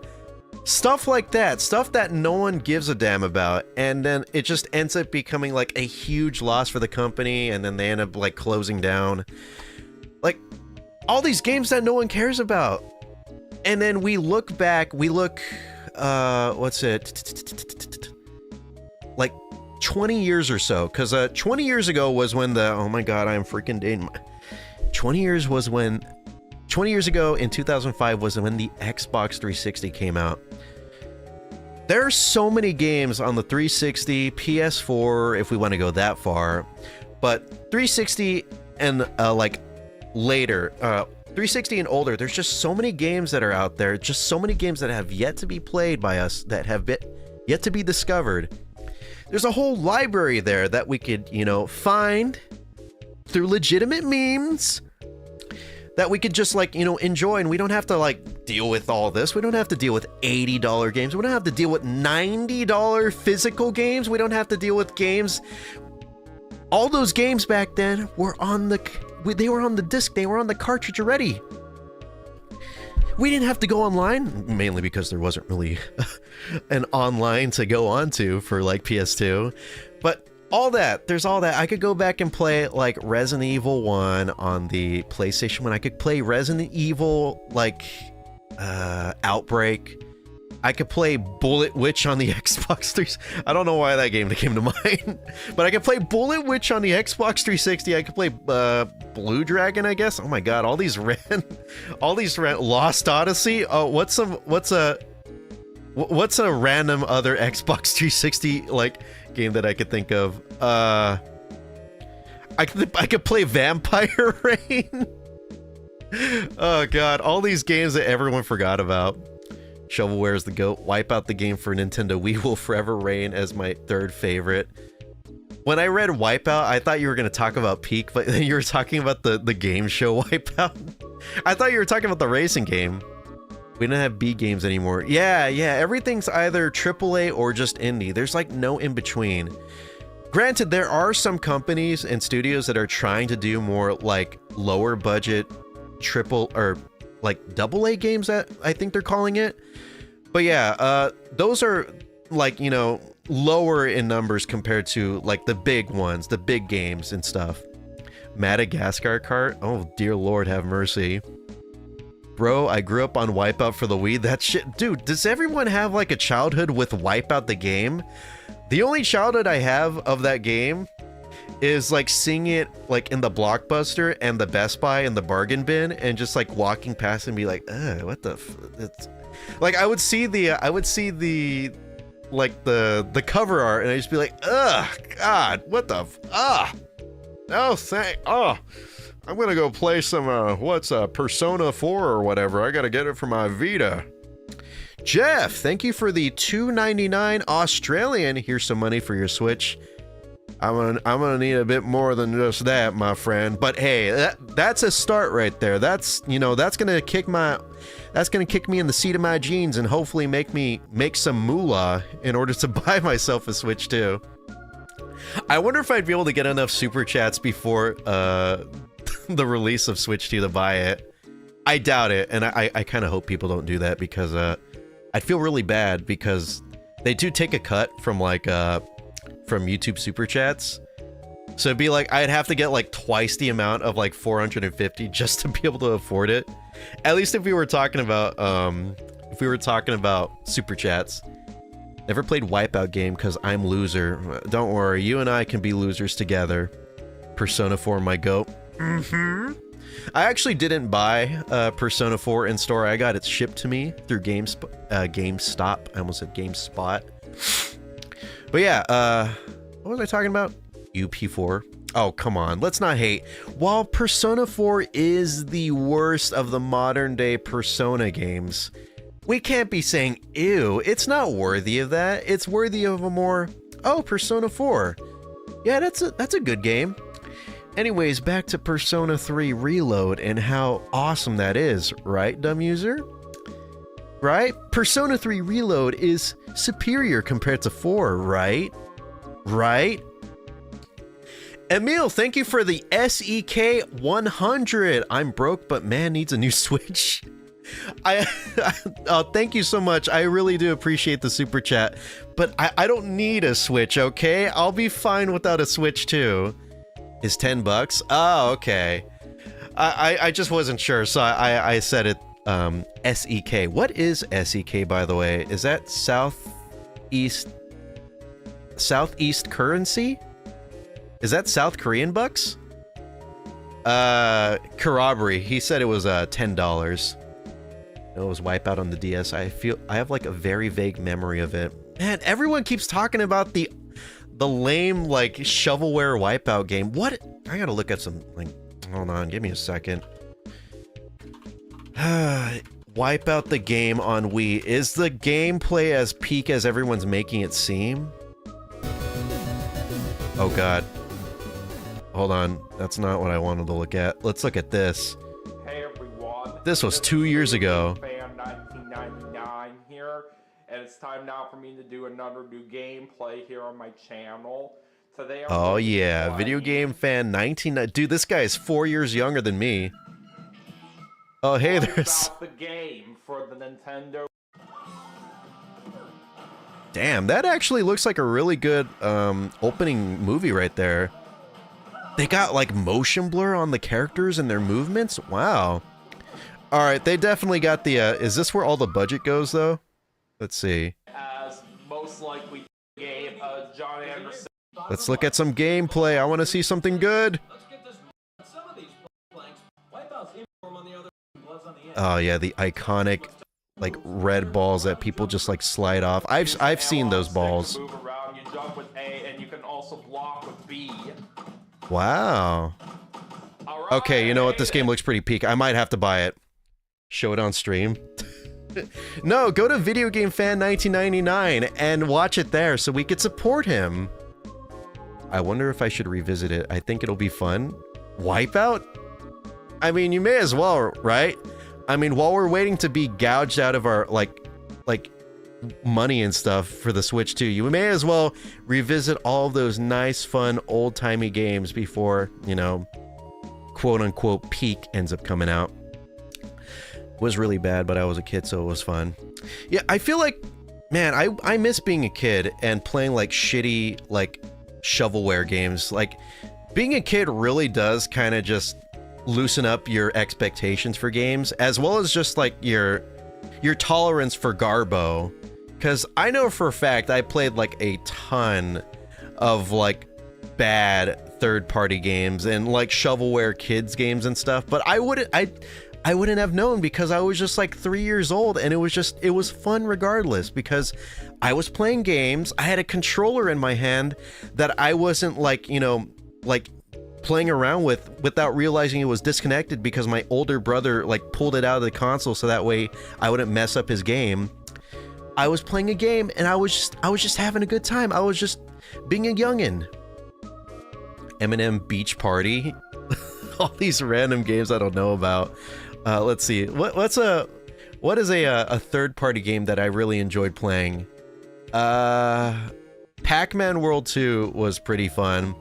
Stuff like that, stuff that no one gives a damn about, and then it just ends up becoming like a huge loss for the company, and then they end up like closing down. Like all these games that no one cares about, and then we look back. What's it? 20 years or so, because 20 years ago was when the, oh my god, I'm freaking dating. 20 years ago in 2005 was when the Xbox 360 came out. There are so many games on the 360, PS4, if we want to go that far, but 360 and like later, 360 and older, there's just so many games that are out there, just so many games that have yet to be played by us, that have yet to be discovered. There's a whole library there that we could, you know, find through legitimate means that we could just, like, you know, enjoy, and we don't have to, like, deal with all this. We don't have to deal with $80 games. We don't have to deal with $90 physical games. We don't have to deal with games. All those games back then were on the, they were on the disc. They were on the cartridge already. We didn't have to go online, mainly because there wasn't really an online to go on to for, like, PS2. But all that, there's all that. I could go back and play, like, Resident Evil 1 on the PlayStation 1. I could play Resident Evil, like, Outbreak. I could play Bullet Witch on the Xbox 360. I don't know why that game came to mind. But I could play Bullet Witch on the Xbox 360. I could play Blue Dragon, I guess. Oh my god, all these Lost Odyssey. Oh, what's a random other Xbox 360, like, game that I could think of? I could play Vampire Rain. Oh god, all these games that everyone forgot about. Shovelware is the GOAT. Wipeout the game for Nintendo Wii will forever reign as my third favorite. When I read Wipeout, I thought you were going to talk about Peak, but then you were talking about the game show Wipeout. I thought you were talking about the racing game. We don't have B games anymore. Yeah, everything's either AAA or just indie. There's, like, no in between. Granted, there are some companies and studios that are trying to do more, like, lower budget like AA games, that I think they're calling it. But yeah, those are, like, you know, lower in numbers compared to, like, the big ones, the big games and stuff. Madagascar Kart? Oh, dear Lord, have mercy. Bro, I grew up on Wipeout for the Wii. That shit, dude, does everyone have, like, a childhood with Wipeout the game? The only childhood I have of that game is, like, seeing it, like, in the Blockbuster and the Best Buy and the bargain bin, and just, like, walking past and be like, what the it's like, I would see the like the cover art, and I'd just be like, god, what the no thank I'm gonna go play some Persona 4 or whatever. I gotta get it for my Vita. Jeff, thank you for the $2.99 Australian. Here's some money for your Switch. I'm gonna need a bit more than just that, my friend. But hey, that's a start right there. That's, you know, that's gonna kick me in the seat of my jeans and hopefully make some moolah in order to buy myself a Switch 2. I wonder if I'd be able to get enough super chats before the release of Switch 2 to buy it. I doubt it, and I kind of hope people don't do that, because I'd feel really bad, because they do take a cut from, like, from YouTube super chats. So it'd be like, I'd have to get, like, twice the amount of, like, 450 just to be able to afford it. At least if we were talking about super chats. Never played Wipeout game because I'm loser. Don't worry, you and I can be losers together. Persona 4, my goat. I actually didn't buy Persona 4 in store. I got it shipped to me through GameStop. I almost said GameSpot. But yeah, what was I talking about? UP4. Oh, come on, let's not hate. While Persona 4 is the worst of the modern day Persona games, we can't be saying, ew, it's not worthy of that. It's worthy of a more, oh, Persona 4. Yeah, that's a good game. Anyways, back to Persona 3 Reload and how awesome that is, right, dumb user? Right? Persona 3 Reload is superior compared to 4, right? Right? Emil, thank you for the SEK 100. I'm broke, but man needs a new Switch. Thank you so much. I really do appreciate the super chat, but I don't need a Switch, okay? I'll be fine without a Switch too. Is $10? Oh, okay. I just wasn't sure, so I said it. SEK. What is SEK, by the way? Is that Southeast Southeast currency? Is that South Korean bucks? Corroboree. He said it was $10. It was Wipeout on the DS. I have like a very vague memory of it. Man, everyone keeps talking about the lame like shovelware Wipeout game. What? I gotta look at some like. Hold on, give me a second. Wipeout the game on Wii. Is the gameplay as peak as everyone's making it seem? Oh god. Hold on. That's not what I wanted to look at. Let's look at this. Hey everyone. This was 2 years ago. Fan 1999 here, and it's time now for me to do another new gameplay here on my channel. Today Oh yeah, Video Game Fan 1990. Dude, this guy is 4 years younger than me. Oh hey, there's about the game for the Nintendo. Damn, that actually looks like a really good opening movie right there. They got like motion blur on the characters and their movements. Wow. All right, they definitely got the is this where all the budget goes though? Let's see. As most likely game John Anderson. Let's look at some gameplay. I want to see something good. Oh yeah, the iconic like red balls that people just like slide off. I've seen those balls. Move around, you jump with A, and you can also block with B. Wow. Okay, you know what? This game looks pretty peak. I might have to buy it. Show it on stream. No, go to Video Game Fan 1999 and watch it there so we could support him. I wonder if I should revisit it. I think it'll be fun. Wipeout? I mean, you may as well, right? I mean, while we're waiting to be gouged out of our, like money and stuff for the Switch 2, you may as well revisit all those nice, fun, old-timey games before, you know, quote-unquote peak ends up coming out. It was really bad, but I was a kid, so it was fun. Yeah, I feel like, man, I miss being a kid and playing, like, shitty, like, shovelware games. Like, being a kid really does kind of just loosen up your expectations for games, as well as just, like, your tolerance for garbo. Because I know for a fact I played like a ton of like bad third-party games and like shovelware kids games and stuff, but I wouldn't have known because I was just like 3 years old, and it was fun regardless because I was playing games. I had a controller in my hand that I wasn't like, you know, like playing around with without realizing it was disconnected because my older brother like pulled it out of the console so that way I wouldn't mess up his game. I was playing a game and I was just having a good time. I was just being a youngin'. Eminem Beach Party. All these random games I don't know about. Let's see. What is a third-party game that I really enjoyed playing? Pac-Man World 2 was pretty fun.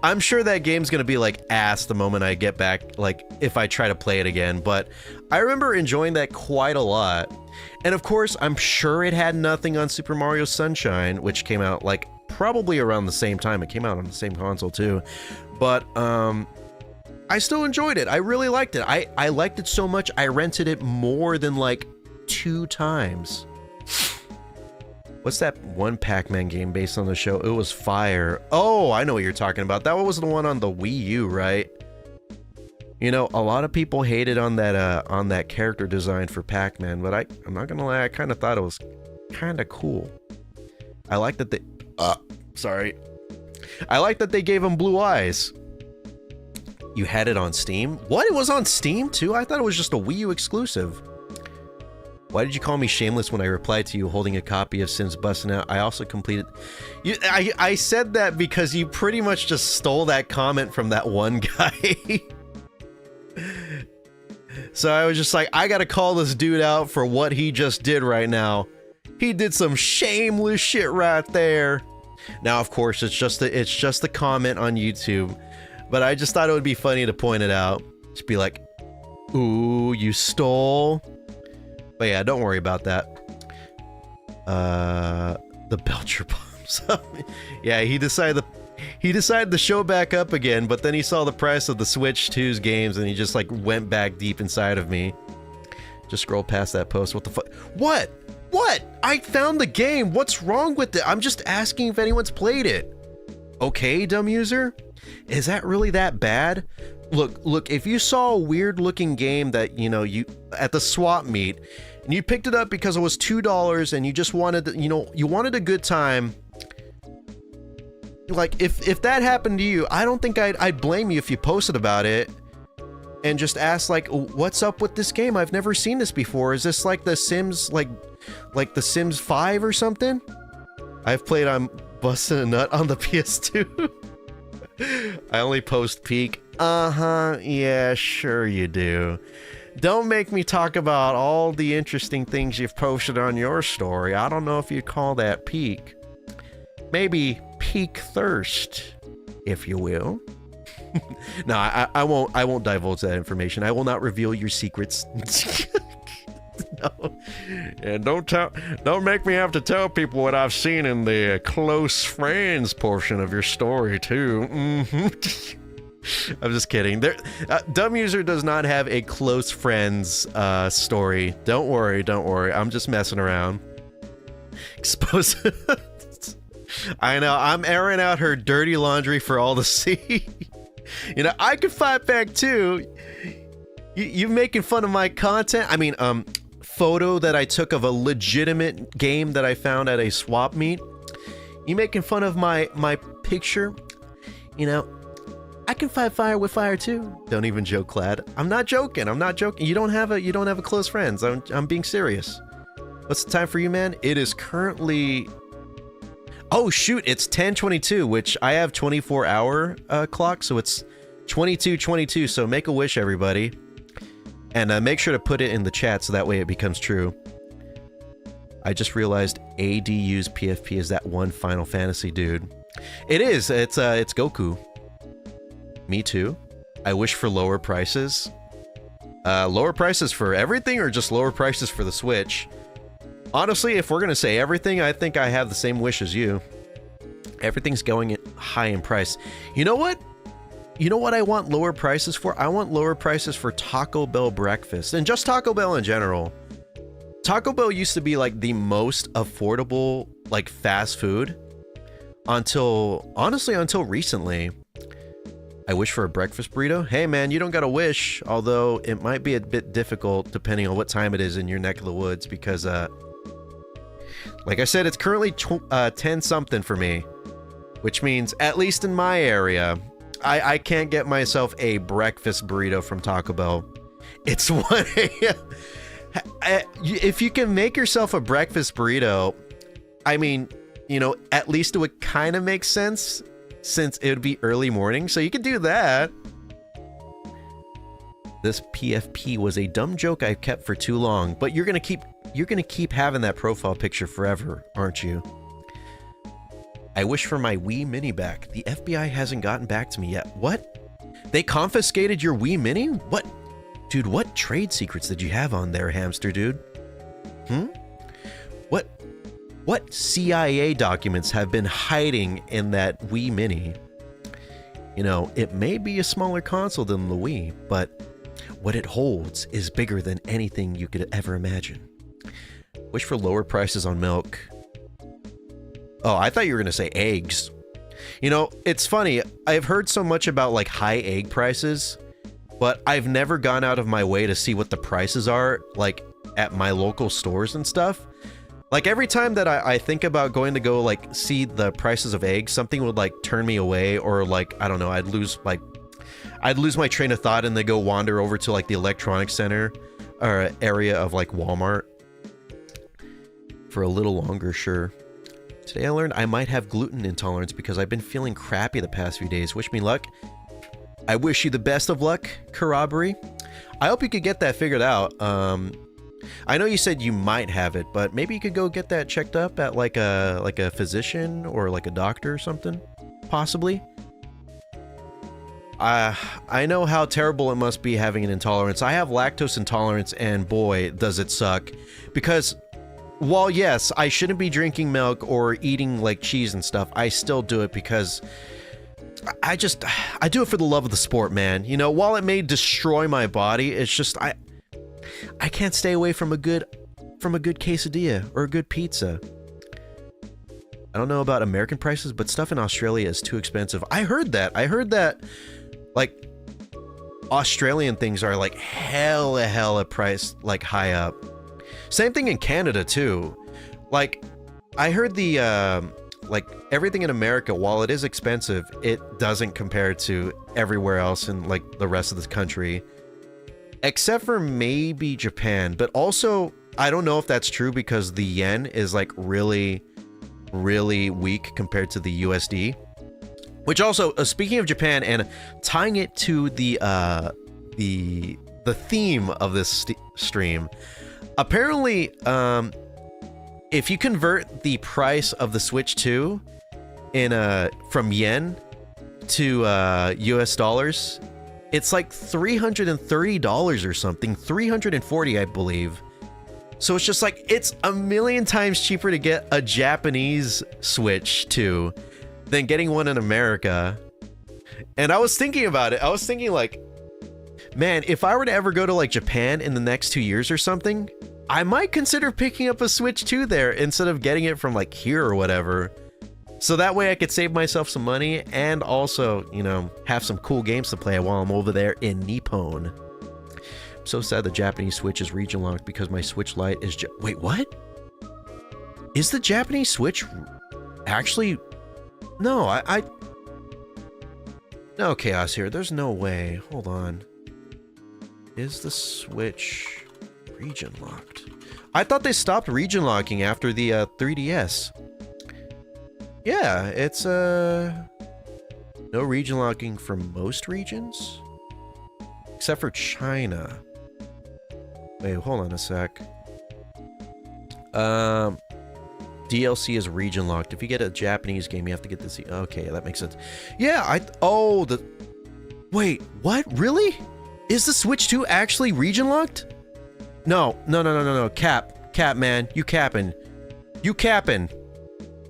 I'm sure that game's gonna be like ass the moment I get back, like if I try to play it again, but I remember enjoying that quite a lot. And of course, I'm sure it had nothing on Super Mario Sunshine, which came out like probably around the same time. It came out on the same console too. But I still enjoyed it. I really liked it. I liked it so much I rented it more than like 2 times. What's that one Pac-Man game based on the show? It was fire. Oh, I know what you're talking about. That was the one on the Wii U, right? You know, a lot of people hated on that character design for Pac-Man, but I'm not gonna lie, I kind of thought it was kind of cool. I like that they... sorry. I like that they gave him blue eyes. You had it on Steam? What? It was on Steam too? I thought it was just a Wii U exclusive. Why did you call me shameless when I replied to you holding a copy of Sims Bustin' Out? I also completed... I said that because you pretty much just stole that comment from that one guy. So I was just like, I gotta call this dude out for what he just did right now. He did some shameless shit right there. Now, of course, it's just the comment on YouTube. But I just thought it would be funny to point it out. Just be like, ooh, you stole... But yeah, don't worry about that. The Belcher bombs. Yeah, he decided to show back up again, but then he saw the price of the Switch 2's games and he just like went back deep inside of me. Just scroll past that post. What the fuck? What? What? I found the game. What's wrong with it? I'm just asking if anyone's played it. Okay, dumb user? Is that really that bad? Look, if you saw a weird looking game that, you at the swap meet and you picked it up because it was $2 and you just wanted, you wanted a good time. Like if that happened to you, I don't think I'd blame you if you posted about it and just asked like, what's up with this game? I've never seen this before. Is this like The Sims, like the Sims 5 or something? I've played on Bustin' a Nut on the PS2. I only post peak. Yeah, sure you do. Don't make me talk about all the interesting things you've posted on your story. I don't know if you'd call that peak. Maybe peak thirst, if you will. No, I won't divulge that information. I will not reveal your secrets. No. And don't make me have to tell people what I've seen in the close friends portion of your story too. I'm just kidding. Dumb user does not have a close friends story. Don't worry. I'm just messing around. Expose. I know. I'm airing out her dirty laundry for all to see. I could fight back too. You making fun of my content? I mean, photo that I took of a legitimate game that I found at a swap meet. You making fun of my picture? I can fight fire with fire too. Don't even joke, Clad. I'm not joking. You don't have a close friends. I'm being serious. What's the time for you, man? It is currently. Oh shoot! It's 10:22, which I have 24-hour clock, so it's 22:22. So make a wish, everybody, and make sure to put it in the chat so that way it becomes true. I just realized ADU's PFP is that one Final Fantasy dude. It is. It's Goku. Me too. I wish for lower prices. Lower prices for everything or just lower prices for the Switch? Honestly, if we're gonna say everything, I think I have the same wish as you. Everything's going high in price. You know what? You know what I want lower prices for? I want lower prices for Taco Bell breakfast and just Taco Bell in general. Taco Bell used to be like the most affordable like fast food until recently. I wish for a breakfast burrito. Hey man, you don't gotta wish, although it might be a bit difficult depending on what time it is in your neck of the woods because like I said, it's currently 10 something for me, which means at least in my area, I can't get myself a breakfast burrito from Taco Bell. It's 1 a.m. If you can make yourself a breakfast burrito, I mean, at least it would kind of make sense since it would be early morning, so you could do that. This PFP was a dumb joke I kept for too long, but you're gonna keep having that profile picture forever, aren't you? I wish for my Wii Mini back. The FBI hasn't gotten back to me yet. What? They confiscated your Wii Mini? What? Dude, what trade secrets did you have on there, hamster dude? What CIA documents have been hiding in that Wii Mini? It may be a smaller console than the Wii, but what it holds is bigger than anything you could ever imagine. Wish for lower prices on milk. Oh, I thought you were going to say eggs. It's funny. I've heard so much about like high egg prices, but I've never gone out of my way to see what the prices are like at my local stores and stuff. Like every time that I think about going to go like see the prices of eggs, something would like turn me away, or like, I don't know, I'd lose my train of thought and then go wander over to like the electronics center or area of like Walmart for a little longer. Sure. Today I learned I might have gluten intolerance because I've been feeling crappy the past few days. Wish me luck. I wish you the best of luck, Karabari. I hope you could get that figured out. I know you said you might have it, but maybe you could go get that checked up at like a physician or like a doctor or something, possibly. I know how terrible it must be having an intolerance. I have lactose intolerance, and boy, does it suck. Because while yes, I shouldn't be drinking milk or eating like cheese and stuff, I still do it because I do it for the love of the sport, man. While it may destroy my body, it's just I can't stay away from a good from a good quesadilla or a good pizza. I don't know about American prices, but stuff in Australia is too expensive. I heard that, like, Australian things are like hella priced, like high up. Same thing in Canada too. Like, I heard the, like, everything in America, while it is expensive, it doesn't compare to everywhere else in, like, the rest of the country. Except for maybe Japan. But also, I don't know if that's true because the yen is, like, really weak compared to the USD. Which also, speaking of Japan and tying it to the theme of this stream, apparently, if you convert the price of the Switch 2 in from yen to US dollars, it's like $330 or something, $340, I believe. So it's just like, it's a million times cheaper to get a Japanese Switch 2 than getting one in America. And I was thinking about it. I was thinking like, man, if I were to ever go to like Japan in the next 2 years or something, I might consider picking up a Switch 2 there instead of getting it from like here or whatever. So that way I could save myself some money and also, you know, have some cool games to play while I'm over there in Nippon. I'm so sad the Japanese Switch is region locked because my Switch Lite is wait, what? Is the Japanese Switch actually... No, No, Chaos here. There's no way. Hold on. Is the Switch region locked? I thought they stopped region locking after the 3DS. Yeah, it's no region locking for most regions except for China. Wait, hold on a sec. DLC is region locked. If you get a Japanese game, you have to get this. Okay, that makes sense. Yeah, wait, what? Really? Is the Switch 2 actually region locked? No. Cap, man. You capping.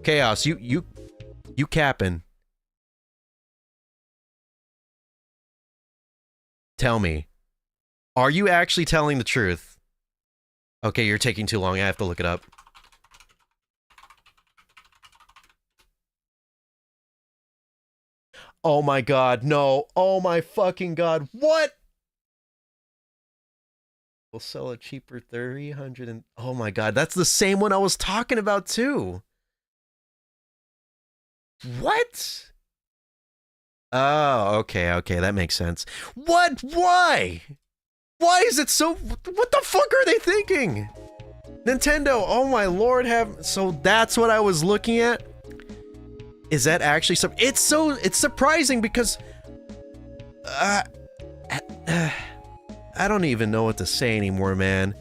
Chaos, you capping. Tell me. Are you actually telling the truth? Okay, you're taking too long. I have to look it up. Oh my god, no. Oh my fucking god. What? We'll sell it cheaper, 300 and... Oh my god, that's the same one I was talking about too. What? Oh, okay, that makes sense. What? Why? Why is it so... What the fuck are they thinking? Nintendo, oh my lord, so that's what I was looking at? Is that actually some... It's surprising because... I don't even know what to say anymore, man.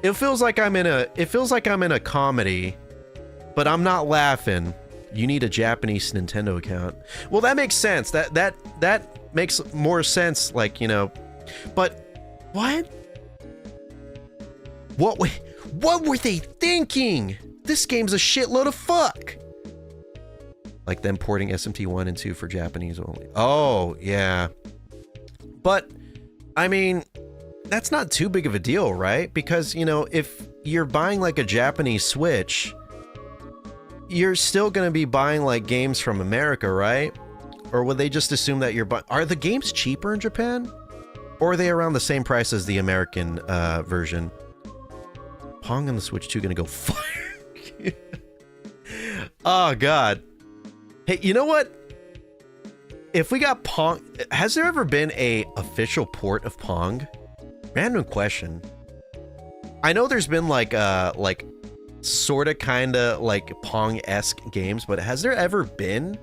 It feels like I'm in a comedy, but I'm not laughing. You need a Japanese Nintendo account. Well, that makes sense. That makes more sense, like, you know. But what? What were they thinking? This game's a shitload of fuck. Like them porting SMT 1 and 2 for Japanese only. Oh, yeah. But I mean, that's not too big of a deal, right? Because, you know, if you're buying like a Japanese Switch, you're still going to be buying like games from America, right? Or would they just assume that you're buying... Are the games cheaper in Japan? Or are they around the same price as the American version? Pong on the Switch 2 going to go fire. Oh, God. Hey, you know what? If we got Pong... Has there ever been a official port of Pong? Random question. I know there's been like sorta kinda like Pong-esque games, but has there ever been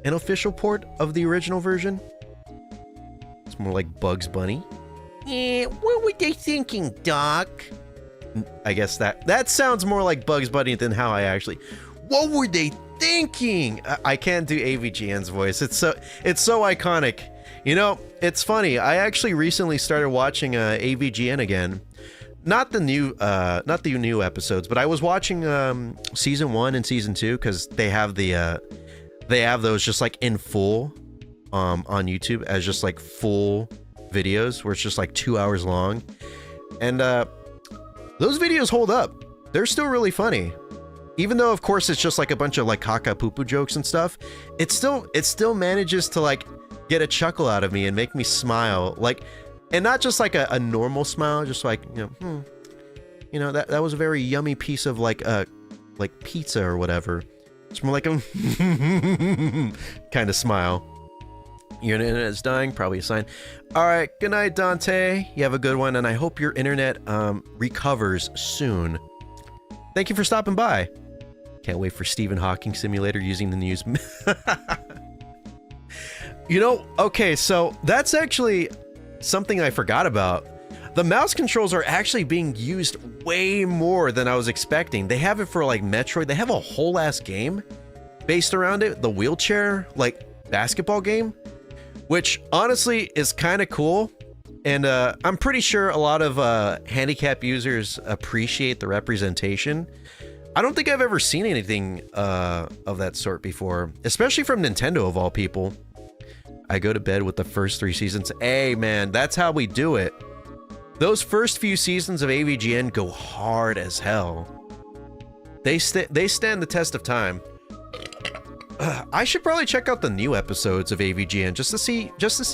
an official port of the original version? It's more like Bugs Bunny. What were they thinking, Doc? I guess that sounds more like Bugs Bunny than how I actually... What were they thinking? I can't do AVGN's voice. It's so iconic. You know, it's funny. I actually recently started watching AVGN again. Not the new episodes, but I was watching season 1 and season 2 because they have those just like in full on YouTube as just like full videos where it's just like 2 hours long. And those videos hold up. They're still really funny. Even though, of course, it's just like a bunch of like caca poo poo jokes and stuff, it still manages to like get a chuckle out of me and make me smile. Like, and not just like a normal smile, just like, that was a very yummy piece of like pizza or whatever. It's more like a kind of smile. Your internet is dying, probably a sign. All right, good night, Dante. You have a good one, and I hope your internet recovers soon. Thank you for stopping by. Can't wait for Stephen Hawking Simulator using the news. Okay, so that's actually something I forgot about. The mouse controls are actually being used way more than I was expecting. They have it for like Metroid. They have a whole ass game based around it. The wheelchair, like basketball game, which honestly is kind of cool. And I'm pretty sure a lot of handicap users appreciate the representation. I don't think I've ever seen anything of that sort before, especially from Nintendo of all people. I go to bed with the first 3 seasons. Hey man, that's how we do it. Those first few seasons of AVGN go hard as hell. They stand the test of time. I should probably check out the new episodes of AVGN just to see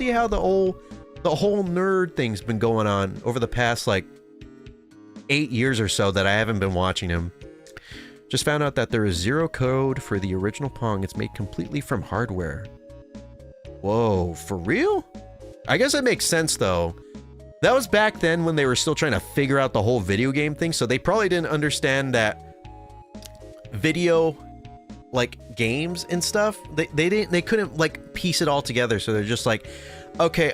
how the whole nerd thing's been going on over the past like 8 years or so that I haven't been watching them. Just found out that there is 0 code for the original Pong. It's made completely from hardware. Whoa, for real? I guess that makes sense though. That was back then when they were still trying to figure out the whole video game thing, so they probably didn't understand that video like games and stuff, they couldn't like piece it all together, so they're just like, okay,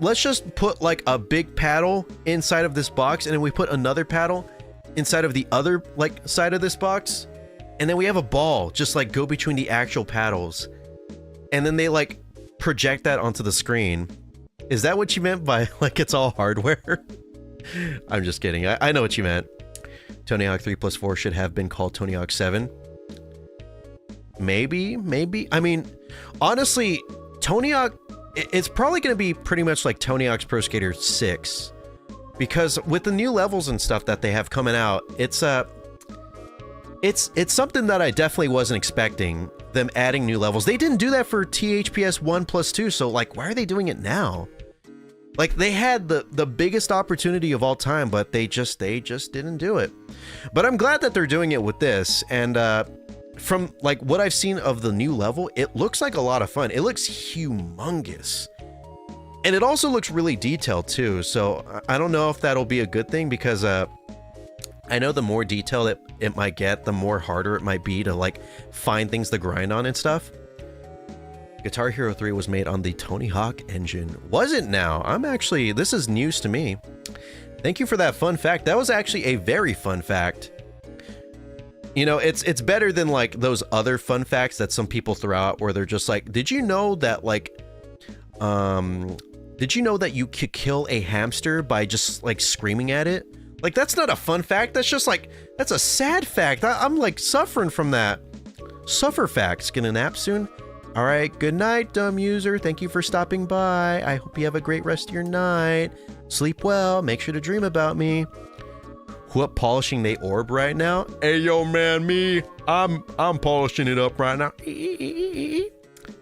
let's just put like a big paddle inside of this box, and then we put another paddle inside of the other like side of this box, and then we have a ball just like go between the actual paddles, and then they like project that onto the screen. Is that what you meant by like it's all hardware? I'm just kidding. I know what you meant. Tony Hawk 3+4 should have been called Tony Hawk 7. Maybe. I mean, honestly, Tony Hawk, it's probably going to be pretty much like Tony Hawk's Pro Skater 6. Because with the new levels and stuff that they have coming out, it's something that I definitely wasn't expecting, them adding new levels. They didn't do that for THPS 1+2, so like, why are they doing it now? Like, they had the biggest opportunity of all time, but they just didn't do it. But I'm glad that they're doing it with this, and from like what I've seen of the new level, it looks like a lot of fun. It looks humongous. And it also looks really detailed too, so I don't know if that'll be a good thing, because I know the more detail it might get, the more harder it might be to like find things to grind on and stuff. Guitar Hero 3 was made on the Tony Hawk engine. Was it now? This is news to me. Thank you for that fun fact. That was actually a very fun fact. You know, it's better than like those other fun facts that some people throw out where they're just like, did you know that like, did you know that you could kill a hamster by just like screaming at it? Like, that's not a fun fact. That's just like, that's a sad fact. I'm like suffering from that. Suffer facts. Get a nap soon? All right. Good night, dumb user. Thank you for stopping by. I hope you have a great rest of your night. Sleep well. Make sure to dream about me. What polishing they orb right now? Hey, yo, man, me. I'm polishing it up right now.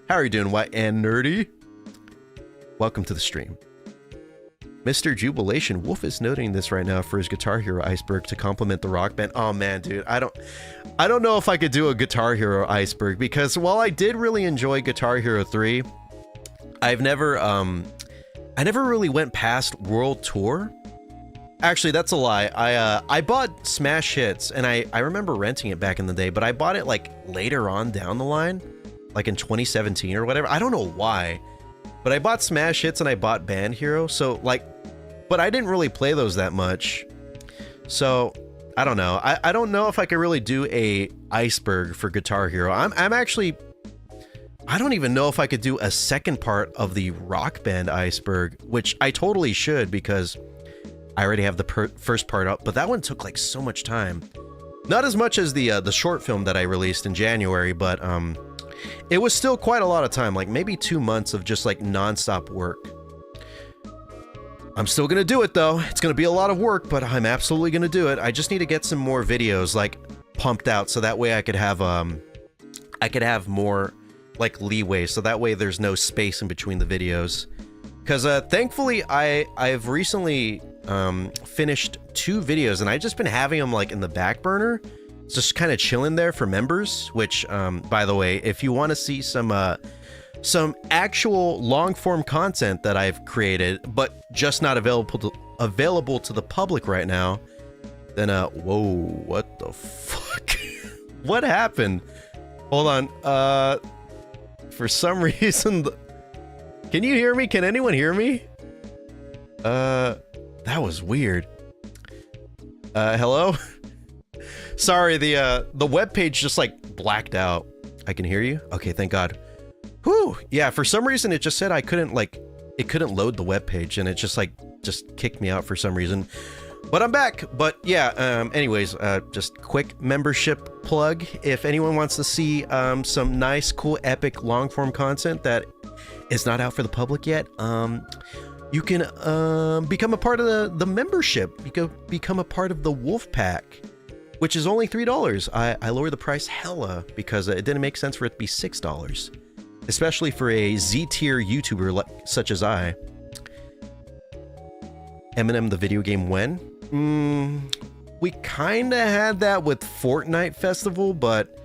How are you doing, white and nerdy? Welcome to the stream. Mr. Jubilation Wolf is noting this right now for his Guitar Hero iceberg to complement the Rock Band. Oh man, dude, I don't know if I could do a Guitar Hero iceberg, because while I did really enjoy Guitar Hero 3, I never really went past World Tour. Actually, that's a lie. I bought Smash Hits, and I remember renting it back in the day, but I bought it like later on down the line, like in 2017 or whatever. I don't know why. But I bought Smash Hits and I bought Band Hero, so like, but I didn't really play those that much. So I don't know. I don't know if I could really do a iceberg for Guitar Hero. I'm actually, I don't even know if I could do a second part of the Rock Band iceberg, which I totally should, because I already have the first part up. But that one took like so much time. Not as much as the short film that I released in January, but it was still quite a lot of time, like maybe 2 months of just like non-stop work. I'm still gonna do it though. It's gonna be a lot of work, but I'm absolutely gonna do it. I just need to get some more videos like pumped out so that way I could have more like leeway, so that way there's no space in between the videos. Because thankfully I've recently finished 2 videos and I've just been having them like in the back burner. It's just kind of chilling there for members, which by the way, if you want to see some actual long form content that I've created but just not available to the public right now, then whoa, what the fuck? What happened? Hold on. For some reason, can you hear me? Can anyone hear me? That was weird. Hello? Sorry, the web page just like blacked out. I can hear you? Okay, thank God. Whew. Yeah, for some reason it just said it couldn't load the web page, and it just kicked me out for some reason. But I'm back. But yeah, anyways, just quick membership plug. If anyone wants to see some nice, cool, epic, long-form content that is not out for the public yet, you can become a part of the membership. You can become a part of the Wolf Pack, which is only $3. I lowered the price hella because it didn't make sense for it to be $6, especially for a Z-tier YouTuber such as I. Eminem the video game when? We kinda had that with Fortnite Festival, but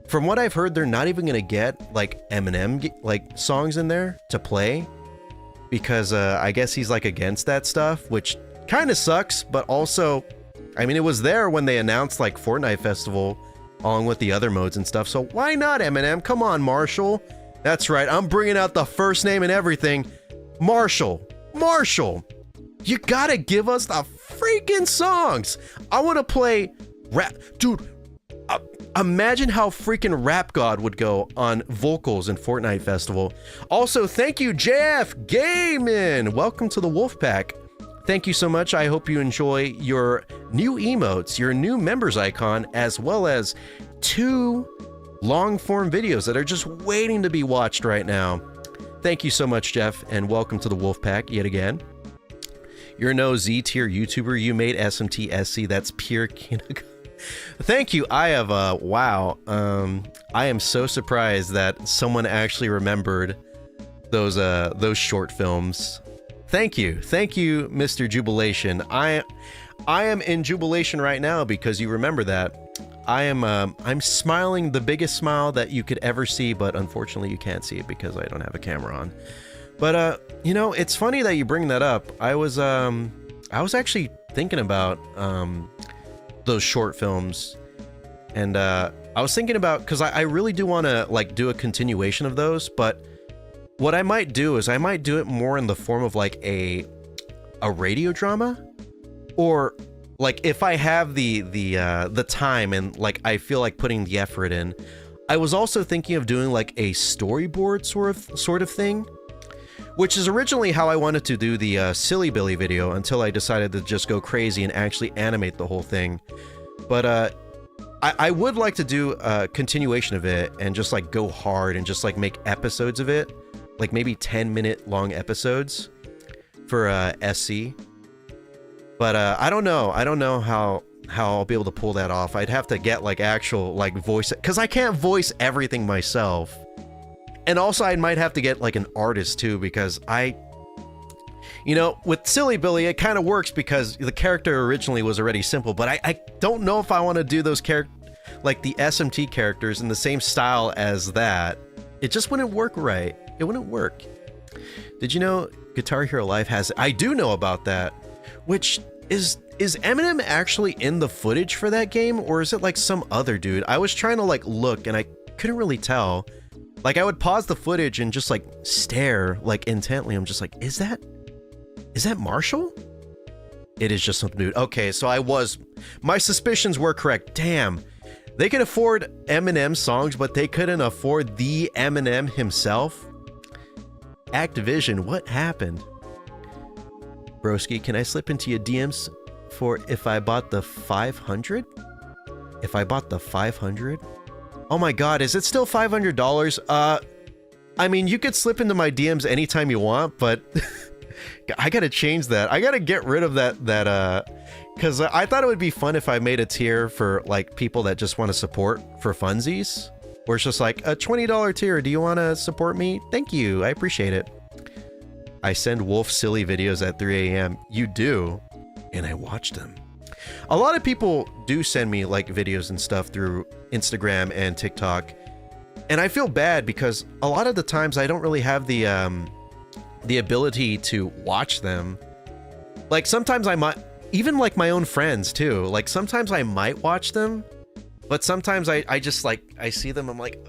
from what I've heard, they're not even gonna get like Eminem like songs in there to play because I guess he's like against that stuff, which kind of sucks. But also, I mean, it was there when they announced like Fortnite Festival along with the other modes and stuff. So why not Eminem? Come on, Marshall. That's right. I'm bringing out the first name and everything. Marshall. You gotta give us the freaking songs. I want to play rap. Dude, imagine how freaking Rap God would go on vocals in Fortnite Festival. Also, thank you, JF Gaming. Welcome to the Wolfpack. Thank you so much. I hope you enjoy your new emotes, your new members icon, as well as 2 long-form videos that are just waiting to be watched right now. Thank you so much, Jeff, and welcome to the Wolfpack yet again. You're no Z-tier YouTuber. You made SMT-SC. That's pure Kinoko. Thank you. I have wow. I am so surprised that someone actually remembered those short films. Thank you, Mr. Jubilation. I am in jubilation right now because you remember that. I'm smiling the biggest smile that you could ever see, but unfortunately you can't see it because I don't have a camera on. But you know, it's funny that you bring that up. I was actually thinking about those short films, and I was thinking about, because I really do want to like do a continuation of those, but what I might do is I might do it more in the form of like a radio drama, or like if I have the time and like I feel like putting the effort in. I was also thinking of doing like a storyboard sort of thing, which is originally how I wanted to do the Silly Billy video until I decided to just go crazy and actually animate the whole thing. But I would like to do a continuation of it and just like go hard and just like make episodes of it, like maybe 10-minute long episodes for SC. But I don't know how I'll be able to pull that off. I'd have to get like actual like voice, because I can't voice everything myself. And also I might have to get like an artist too, because you know, with Silly Billy, it kind of works because the character originally was already simple, but I don't know if I want to do those like the SMT characters in the same style as that. It just wouldn't work right. It wouldn't work. Did you know Guitar Hero Live has, I do know about that, which is Eminem actually in the footage for that game, or is it like some other dude? I was trying to like look and I couldn't really tell. Like I would pause the footage and just like stare like intently. I'm just like, is that Marshall? It is just some dude. Okay, so my suspicions were correct. Damn. They could afford Eminem songs, but they couldn't afford the Eminem himself. Activision, what happened? Broski, can I slip into your DMs for if I bought the 500? If I bought the 500? Oh my god, is it still $500? I mean, you could slip into my DMs anytime you want, but I gotta change that. I gotta get rid of that because I thought it would be fun if I made a tier for like people that just want to support for funsies, where it's just like a $20 tier. Do you want to support me? Thank you, I appreciate it. I send Wolf silly videos at 3 a.m. You do, and I watch them. A lot of people do send me like videos and stuff through Instagram and TikTok, and I feel bad because a lot of the times I don't really have the ability to watch them. Like sometimes I might, even like my own friends too, like sometimes I might watch them, but sometimes I just like, I see them, I'm like,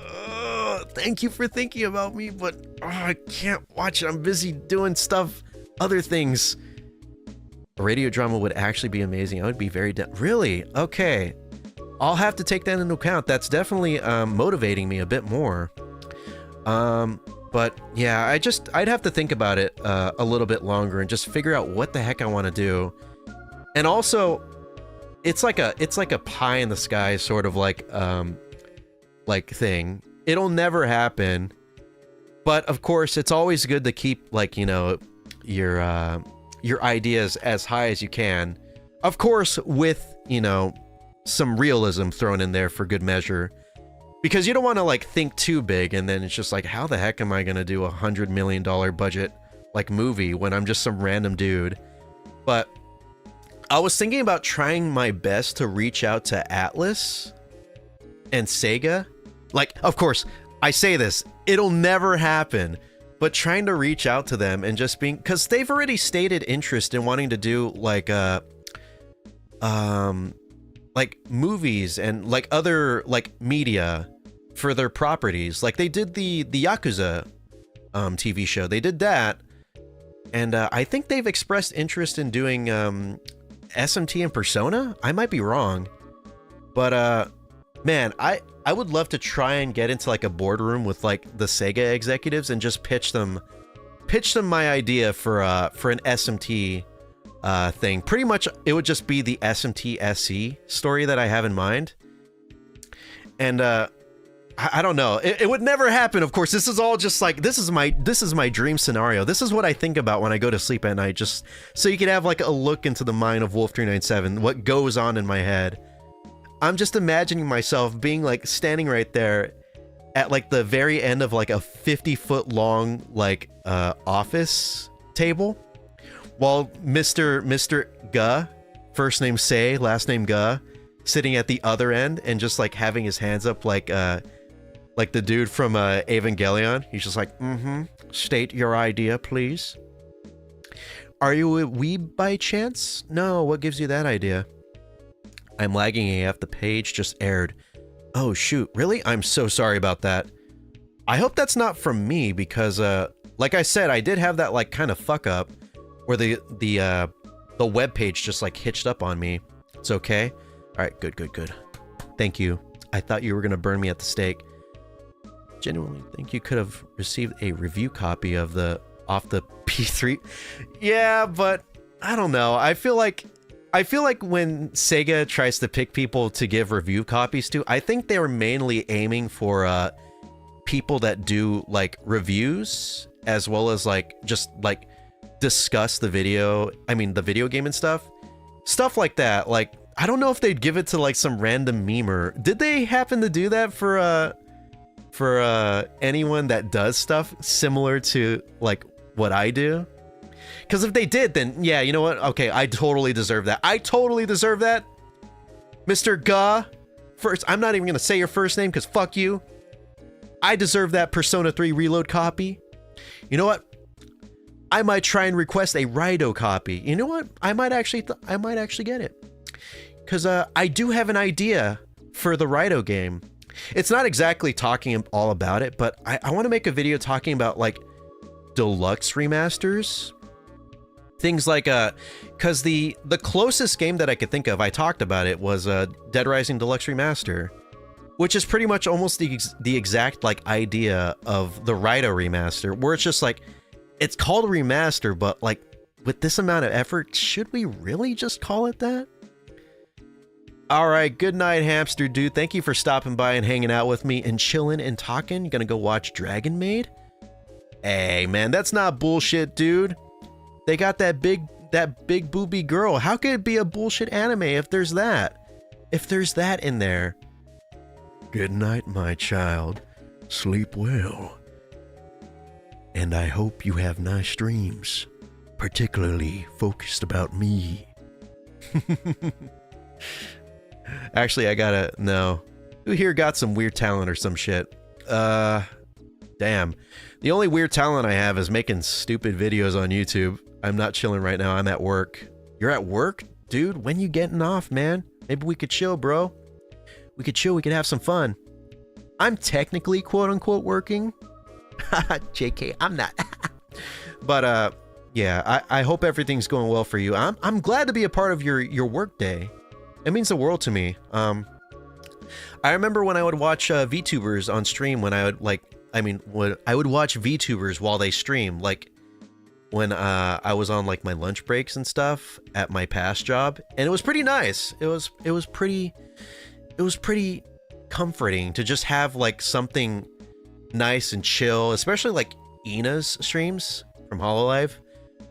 thank you for thinking about me, but I can't watch it. I'm busy doing stuff, other things. A radio drama would actually be amazing. I would be very really? Okay. I'll have to take that into account. That's definitely motivating me a bit more. But yeah, I'd have to think about it a little bit longer and just figure out what the heck I want to do. And also, it's like a pie in the sky sort of like thing. It'll never happen. But of course, it's always good to keep like, you know, your ideas as high as you can. Of course, with, you know, some realism thrown in there for good measure. Because you don't want to like think too big and then it's just like, how the heck am I going to do $100 million budget like movie when I'm just some random dude? But I was thinking about trying my best to reach out to Atlas and Sega. Like, of course, I say this, it'll never happen. But trying to reach out to them and just being, because they've already stated interest in wanting to do like movies and like other like media for their properties. Like they did the Yakuza TV show. They did that, and I think they've expressed interest in doing SMT and Persona. I might be wrong, but man, I would love to try and get into like a boardroom with like the Sega executives and just pitch them my idea for an SMT thing. Pretty much it would just be the SMT SE story that I have in mind. And I don't know. It would never happen, of course. This is all just like, this is my dream scenario. This is what I think about when I go to sleep at night, just so you could have like a look into the mind of Wolf397, what goes on in my head. I'm just imagining myself being like standing right there at like the very end of like a 50-foot long like office table, while Mr. Ga, first name Say, last name Ga, sitting at the other end and just like having his hands up like the dude from Evangelion. He's just like, state your idea, please. Are you a weeb by chance? No, what gives you that idea? I'm lagging AF, the page just aired. Oh shoot, really? I'm so sorry about that. I hope that's not from me because like I said, I did have that like kind of fuck up where the web page just like hitched up on me. It's okay. All right, good. Thank you. I thought you were gonna burn me at the stake. Genuinely think you could have received a review copy of off the P3. Yeah, but I don't know. I feel like when Sega tries to pick people to give review copies to, I think they were mainly aiming for people that do like reviews as well as like just like discuss the video game and stuff like that. Like I don't know if they'd give it to like some random memer. Did they happen to do that for anyone that does stuff similar to like what I do? Because if they did, then yeah, you know what? Okay, I totally deserve that. I totally deserve that. Mr. Ga, first, I'm not even going to say your first name because fuck you. I deserve that Persona 3 Reload copy. You know what? I might try and request a Raiden copy. You know what? I might actually get it. Because I do have an idea for the Raiden game. It's not exactly talking all about it, but I want to make a video talking about like deluxe remasters. Things like because the closest game that I could think of, I talked about it, was Dead Rising Deluxe Remaster, which is pretty much almost the exact like idea of the Raiden remaster, where it's just like it's called a remaster, but like with this amount of effort, should we really just call it that? All right, good night, hamster dude. Thank you for stopping by and hanging out with me and chilling and talking. You gonna go watch Dragon Maid? Hey man, that's not bullshit, dude. They got that big booby girl. How could it be a bullshit anime if there's that? If there's that in there. Good night, my child. Sleep well. And I hope you have nice dreams. Particularly focused about me. Actually, I gotta... No. Who here got some weird talent or some shit? Damn. The only weird talent I have is making stupid videos on YouTube. I'm not chilling right now. I'm at work. You're at work? Dude, when you getting off, man? Maybe we could chill, bro. We could chill. We could have some fun. I'm technically quote-unquote working. JK, I'm not. But, yeah, I hope everything's going well for you. I'm glad to be a part of your work day. It means the world to me. I remember when I would watch VTubers on stream when I would, like, when I would watch VTubers while they stream, like, when I was on, like, my lunch breaks and stuff at my past job, and it was pretty nice. It was pretty comforting to just have, like, something nice and chill, especially, like, Ina's streams from Hololive.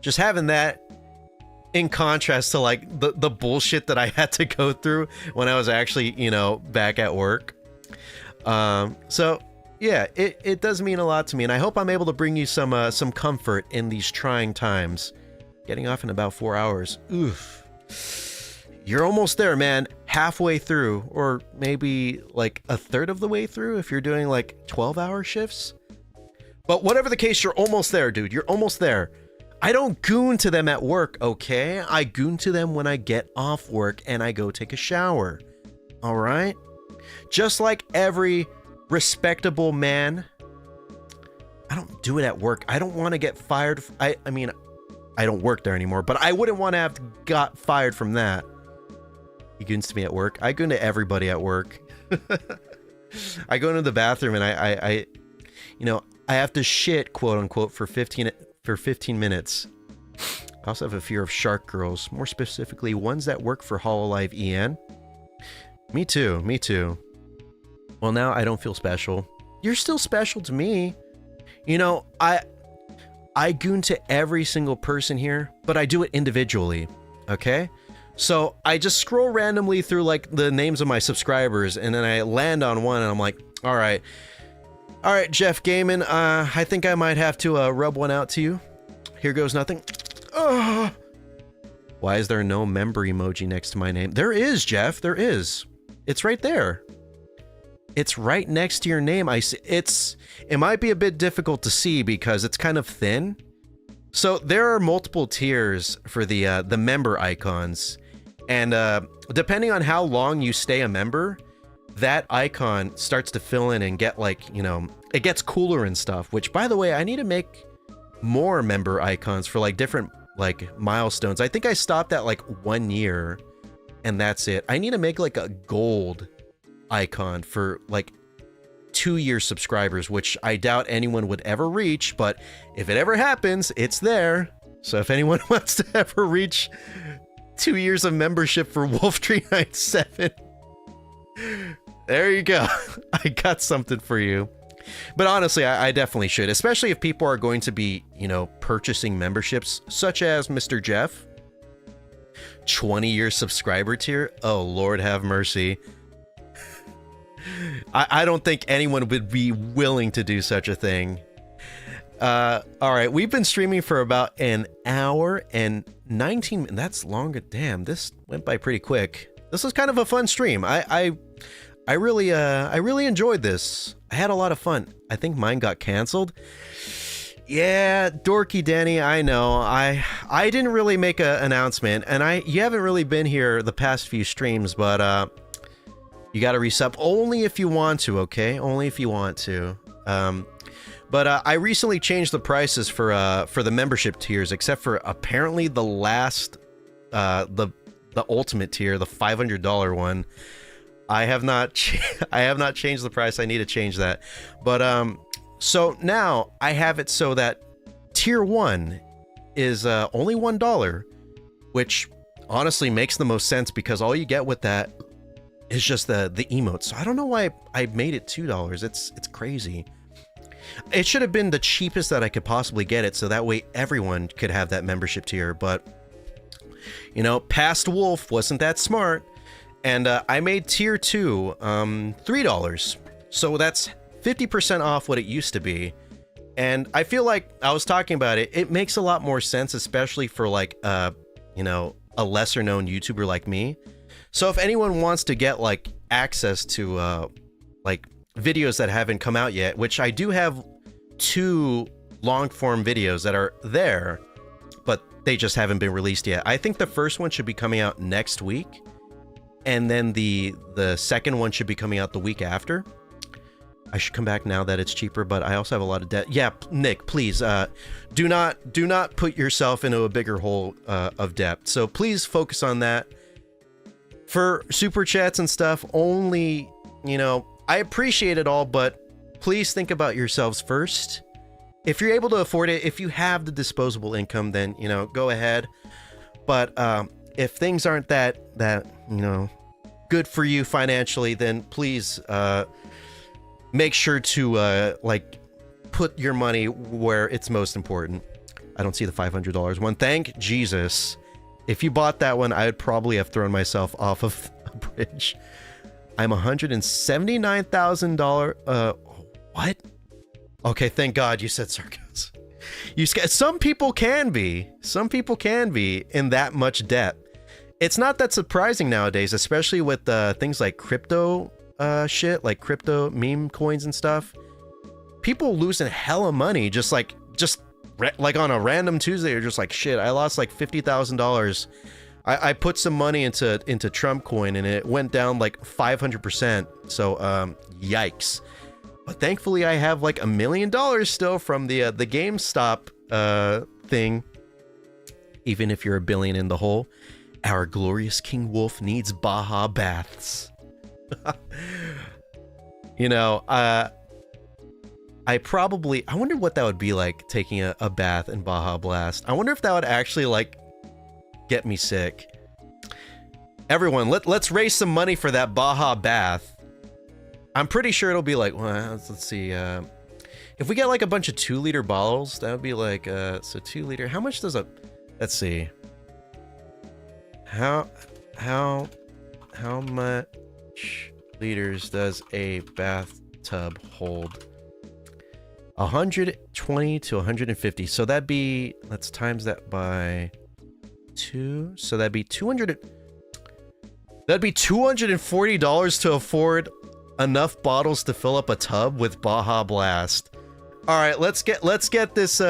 Just having that in contrast to, like, the bullshit that I had to go through when I was actually, you know, back at work. So yeah, it does mean a lot to me, and I hope I'm able to bring you some comfort in these trying times. Getting off in about 4 hours. Oof. You're almost there, man. Halfway through, or maybe like a third of the way through if you're doing like 12-hour shifts. But whatever the case, you're almost there, dude. You're almost there. I don't goon to them at work, okay? I goon to them when I get off work and I go take a shower. All right? Just like every respectable man. I don't do it at work. I don't want to get fired. I mean, I don't work there anymore, but I wouldn't want to have got fired from that. He goons to me at work. I goon to everybody at work. I go into the bathroom and I you know, I have to shit, quote unquote, for 15 minutes. I also have a fear of shark girls, more specifically ones that work for Hololive EN. Me too, me too. Well, now I don't feel special. You're still special to me. You know, I goon to every single person here, but I do it individually, okay? So I just scroll randomly through like the names of my subscribers, and then I land on one and I'm like, all right, Jeff Gaiman, I think I might have to rub one out to you. Here goes nothing. Ugh. Why is there no member emoji next to my name? There is, Jeff, there is. It's right there. It's right next to your name. It might be a bit difficult to see because it's kind of thin. So there are multiple tiers for the member icons, and depending on how long you stay a member, that icon starts to fill in and get like, you know, it gets cooler and stuff. Which, by the way, I need to make more member icons for like different like milestones. I think I stopped at like 1 year, and that's it. I need to make like a gold icon for like 2-year subscribers, which I doubt anyone would ever reach, but if it ever happens, it's there. So if anyone wants to ever reach 2 years of membership for Wolf397, there you go. I got something for you. But honestly, I definitely should, especially if people are going to be, you know, purchasing memberships, such as Mr. Jeff. 20-year subscriber tier? Oh, Lord have mercy. I don't think anyone would be willing to do such a thing. Alright, we've been streaming for about an hour and 19 minutes. That's longer. Damn, this went by pretty quick. This was kind of a fun stream. I really enjoyed this. I had a lot of fun. I think mine got canceled. Yeah, dorky Danny, I know. I didn't really make an announcement, and you haven't really been here the past few streams, but you gotta resub only if you want to, okay? Only if you want to. But I recently changed the prices for the membership tiers, except for apparently the last, the ultimate tier, the $500 one. I have not changed the price. I need to change that. But so now I have it so that tier 1 is only $1, which honestly makes the most sense because all you get with that is just the emotes. So I don't know why I made it $2. It's crazy. It should have been the cheapest that I could possibly get it, so that way everyone could have that membership tier. But, you know, past Wolf wasn't that smart, and I made tier 2 $3. So that's 50% off what it used to be. And I feel like I was talking about it. It makes a lot more sense, especially for like, you know, a lesser known YouTuber like me. So if anyone wants to get like access to like videos that haven't come out yet, which I do have 2 long form videos that are there, but they just haven't been released yet. I think the first one should be coming out next week, and then the second one should be coming out the week after. I should come back now that it's cheaper, but I also have a lot of debt. Yeah, Nick, please, do not put yourself into a bigger hole of debt. So please focus on that. For super chats and stuff, only, you know, I appreciate it all, but please think about yourselves first. If you're able to afford it, if you have the disposable income, then, you know, go ahead. But if things aren't that you know, good for you financially, then please make sure to like put your money where it's most important. I don't see the $500 one. Thank Jesus. If you bought that one, I would probably have thrown myself off of a bridge. I'm $179,000. What? Okay, thank God you said sarcasm. Some people can be. Some people can be in that much debt. It's not that surprising nowadays, especially with things like crypto shit, like crypto meme coins and stuff. People losing hella money just like on a random Tuesday. You're just like, shit, I lost like $50,000. I put some money into Trump coin and it went down like 500%. So yikes. But thankfully I have like $1 million still from the GameStop thing. Even if you're $1 billion in the hole, our glorious King Wolf needs Baja baths. You know, I wonder what that would be like, taking a bath in Baja Blast. I wonder if that would actually like get me sick. Everyone, let's raise some money for that Baja bath. I'm pretty sure it'll be like, well, let's see, if we get like a bunch of 2-liter bottles, that would be like, so 2 liter, how much does let's see, how much liters does a bathtub hold? 120 to 150. So that'd be, let's times that by 2. So that'd be $240 to afford enough bottles to fill up a tub with Baja Blast. All right, let's get this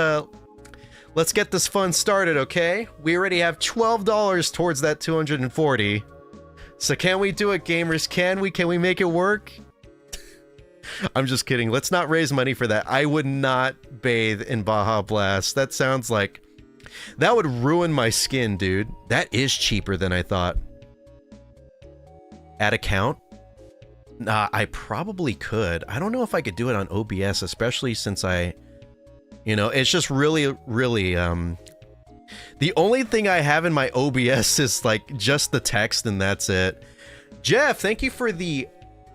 fun started, okay? We already have $12 towards that 240. So can we do it, gamers? Can we make it work? I'm just kidding. Let's not raise money for that. I would not bathe in Baja Blast. That sounds like that would ruin my skin, dude. That is cheaper than I thought. Add account? Nah, I probably could. I don't know if I could do it on OBS, especially since you know, it's just really, the only thing I have in my OBS is like just the text and that's it. Jeff, thank you for the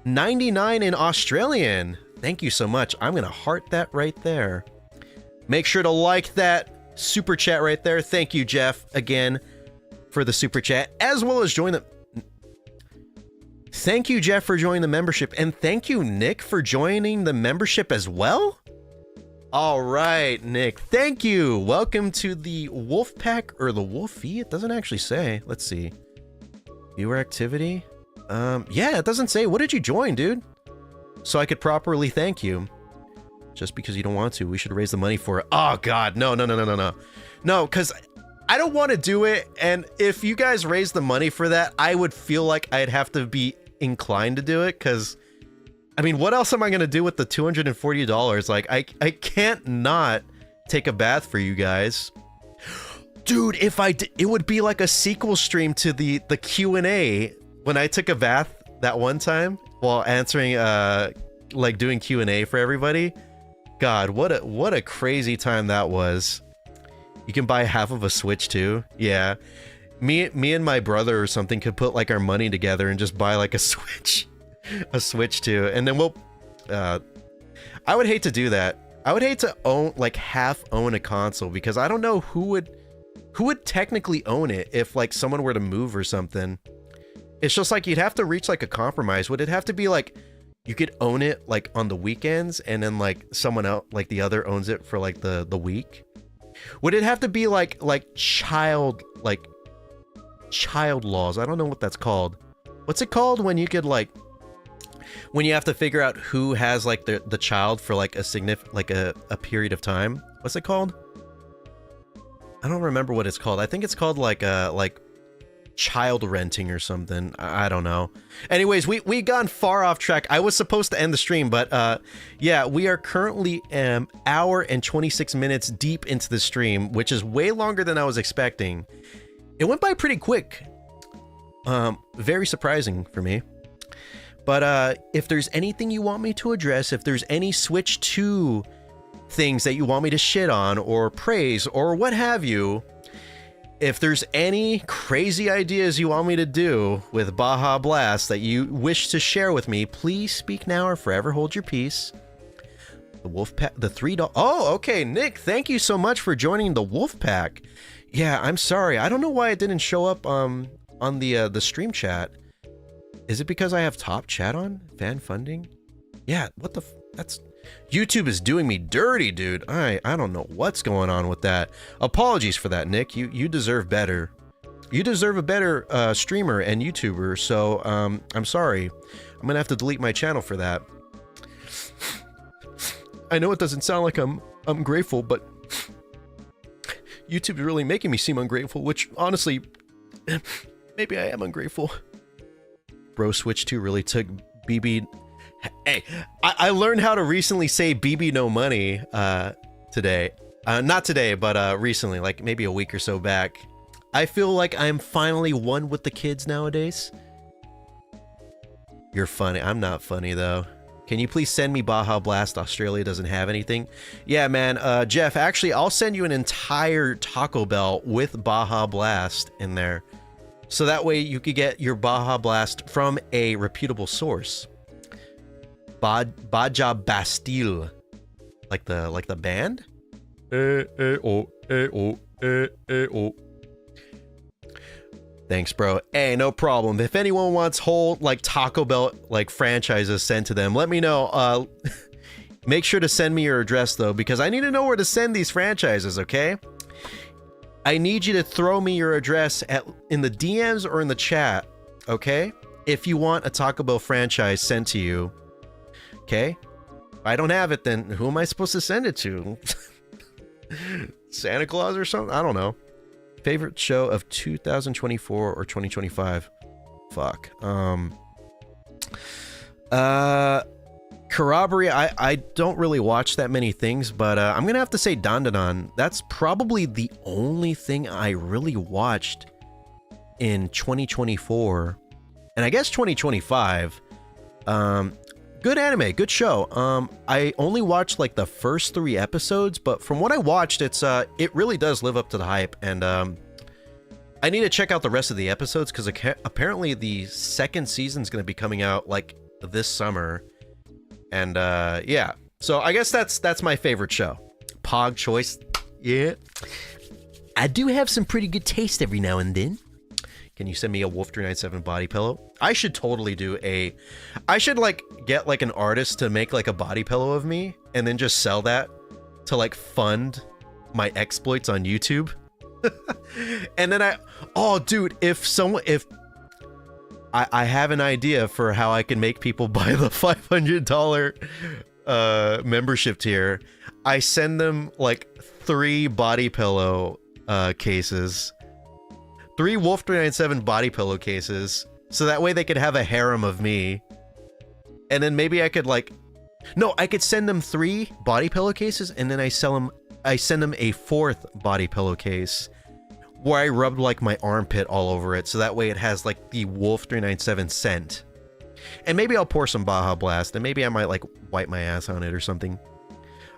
99 in Australian. Thank you so much. I'm gonna heart that right there. Make sure to like that super chat right there. Thank you, Jeff, again for the super chat, as well as join the... Thank you, Jeff, for joining the membership, and thank you, Nick, for joining the membership as well. All right, Nick, thank you. Welcome to the Wolf Pack, or the Wolfie. It doesn't actually say. Let's see. Viewer activity. Yeah, it doesn't say. What did you join, dude? So I could properly thank you. Just because you don't want to, we should raise the money for it. Oh, God, no. No, because I don't want to do it, and if you guys raise the money for that, I would feel like I'd have to be inclined to do it, because, I mean, what else am I going to do with the $240? Like, I can't not take a bath for you guys. Dude, if I did, it would be like a sequel stream to the Q&A when I took a bath that one time while answering, like doing Q&A for everybody. God, what a crazy time that was. You can buy half of a Switch too. Yeah. Me and my brother or something could put like our money together and just buy like a Switch. A Switch too. And then we'll... I would hate to do that. I would hate to own, like, half own a console, because I don't know who would technically own it if, like, someone were to move or something. It's just like you'd have to reach like a compromise. Would it have to be like you could own it like on the weekends and then like someone else, like the other owns it for like the week? Would it have to be like child laws? I don't know what that's called. What's it called when you could like when you have to figure out who has like the child for like a a period of time? What's it called? I don't remember what it's called. I think it's called like child renting or something. I don't know. Anyways, we gone far off track. I was supposed to end the stream, but yeah, we are currently an hour and 26 minutes deep into the stream, which is way longer than I was expecting. It went by pretty quick. Very surprising for me. But if there's anything you want me to address, if there's any Switch 2 things that you want me to shit on or praise or what have you, if there's any crazy ideas you want me to do with Baja Blast that you wish to share with me, please speak now or forever hold your peace. The Wolf Pack, the $3. Oh, okay, Nick, thank you so much for joining the Wolf Pack. Yeah, I'm sorry. I don't know why it didn't show up on the stream chat. Is it because I have top chat on? Fan funding? Yeah, what the that's YouTube is doing me dirty, dude. I don't know what's going on with that. Apologies for that, Nick. You deserve better. You deserve a better streamer and YouTuber, so I'm sorry. I'm gonna have to delete my channel for that. I know it doesn't sound like I'm grateful, but YouTube's really making me seem ungrateful, which honestly, maybe I am ungrateful. Bro Switch 2 really took BB. Hey, I learned how to recently say BB no money today. Not today, but recently, like maybe a week or so back. I feel like I'm finally one with the kids nowadays. You're funny. I'm not funny though. Can you please send me Baja Blast? Australia doesn't have anything. Yeah, man. Jeff, actually, I'll send you an entire Taco Bell with Baja Blast in there. So that way you could get your Baja Blast from a reputable source. Baja Bastille, like the band. Thanks, bro. Hey, no problem. If anyone wants whole like Taco Bell like franchises sent to them, let me know. Make sure to send me your address though, because I need to know where to send these franchises. Okay. I need you to throw me your address in the DMs or in the chat. Okay. If you want a Taco Bell franchise sent to you. Okay, if I don't have it, then who am I supposed to send it to? Santa Claus or something? I don't know. Favorite show of 2024 or 2025? Fuck. Corroborate. I don't really watch that many things, but I'm gonna have to say Dandadan. That's probably the only thing I really watched in 2024, and I guess 2025. Good anime, good show. I only watched like the first 3 episodes, but from what I watched, it really does live up to the hype, and I need to check out the rest of the episodes because apparently the second season is going to be coming out like this summer, and yeah. So I guess that's my favorite show. Pog choice, yeah. I do have some pretty good taste every now and then. Can you send me a Wolf397 body pillow? I should totally do I should like get like an artist to make like a body pillow of me and then just sell that to like fund my exploits on YouTube. And then oh dude, if I have an idea for how I can make people buy the $500 membership tier. I send them like 3 body pillow cases. 3 Wolf397 body pillow cases, so that way they could have a harem of me. And then maybe I could like, no, I could send them 3 body pillow cases, and then I send them a 4th body pillow case where I rubbed like my armpit all over it, so that way it has like the Wolf397 scent. And maybe I'll pour some Baja Blast, and maybe I might like wipe my ass on it or something.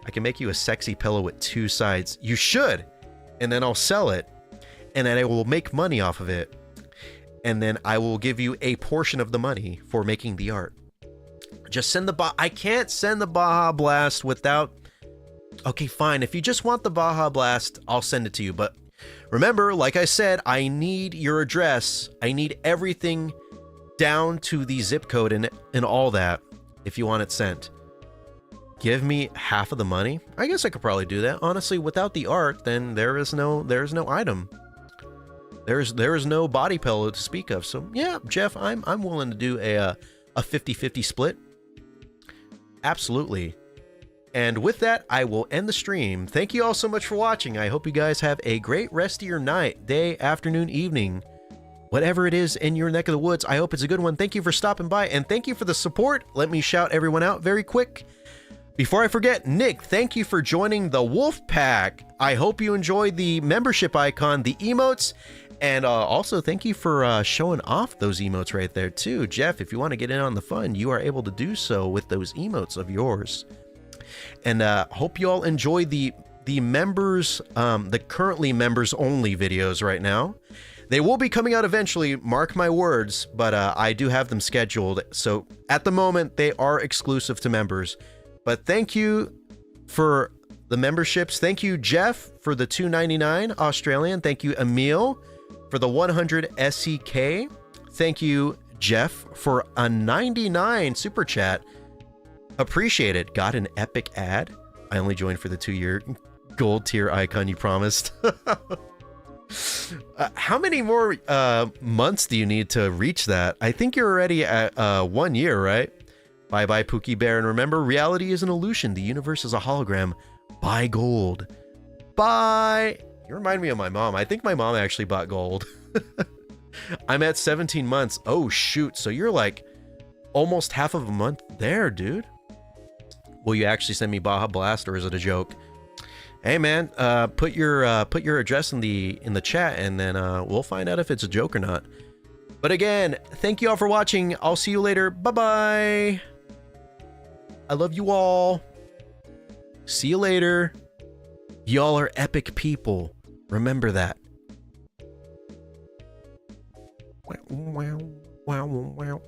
I can make you a sexy pillow with 2 sides. You should, and then I'll sell it. And then I will make money off of it. And then I will give you a portion of the money for making the art. Just send the I can't send the Baja Blast without Okay, fine. If you just want the Baja Blast, I'll send it to you. But remember, like I said, I need your address. I need everything down to the zip code and all that if you want it sent. Give me half of the money. I guess I could probably do that. Honestly, without the art, then there is no item. There is no body pillow to speak of. So yeah, Jeff, I'm willing to do a 50-50 split. Absolutely. And with that, I will end the stream. Thank you all so much for watching. I hope you guys have a great rest of your night, day, afternoon, evening, whatever it is in your neck of the woods. I hope it's a good one. Thank you for stopping by, and thank you for the support. Let me shout everyone out very quick. Before I forget, Nick, thank you for joining the Wolf Pack. I hope you enjoyed the membership icon, the emotes, and also thank you for showing off those emotes right there too. Jeff, if you want to get in on the fun, you are able to do so with those emotes of yours. And hope you all enjoy the members, the currently members only videos right now. They will be coming out eventually, mark my words, but I do have them scheduled. So at the moment, they are exclusive to members. But thank you for the memberships. Thank you, Jeff, for the $2.99 Australian. Thank you, Emil, for the 100 SEK. Thank you, Jeff, for a 99 super chat. Appreciate it. Got an epic ad. I only joined for the 2-year gold tier icon you promised. How many more months do you need to reach that? I think you're already at 1 year, right? Bye bye, Pookie Bear. And remember, reality is an illusion. The universe is a hologram. Buy gold. Bye. You remind me of my mom. I think my mom actually bought gold. I'm at 17 months. Oh, shoot. So you're like almost half of a month there, dude. Will you actually send me Baja Blast, or is it a joke? Hey man, put your address in the chat, and then we'll find out if it's a joke or not. But again, thank you all for watching. I'll see you later. Bye bye. I love you all. See you later. Y'all are epic people. Remember that. Wow, wow, wow, wow.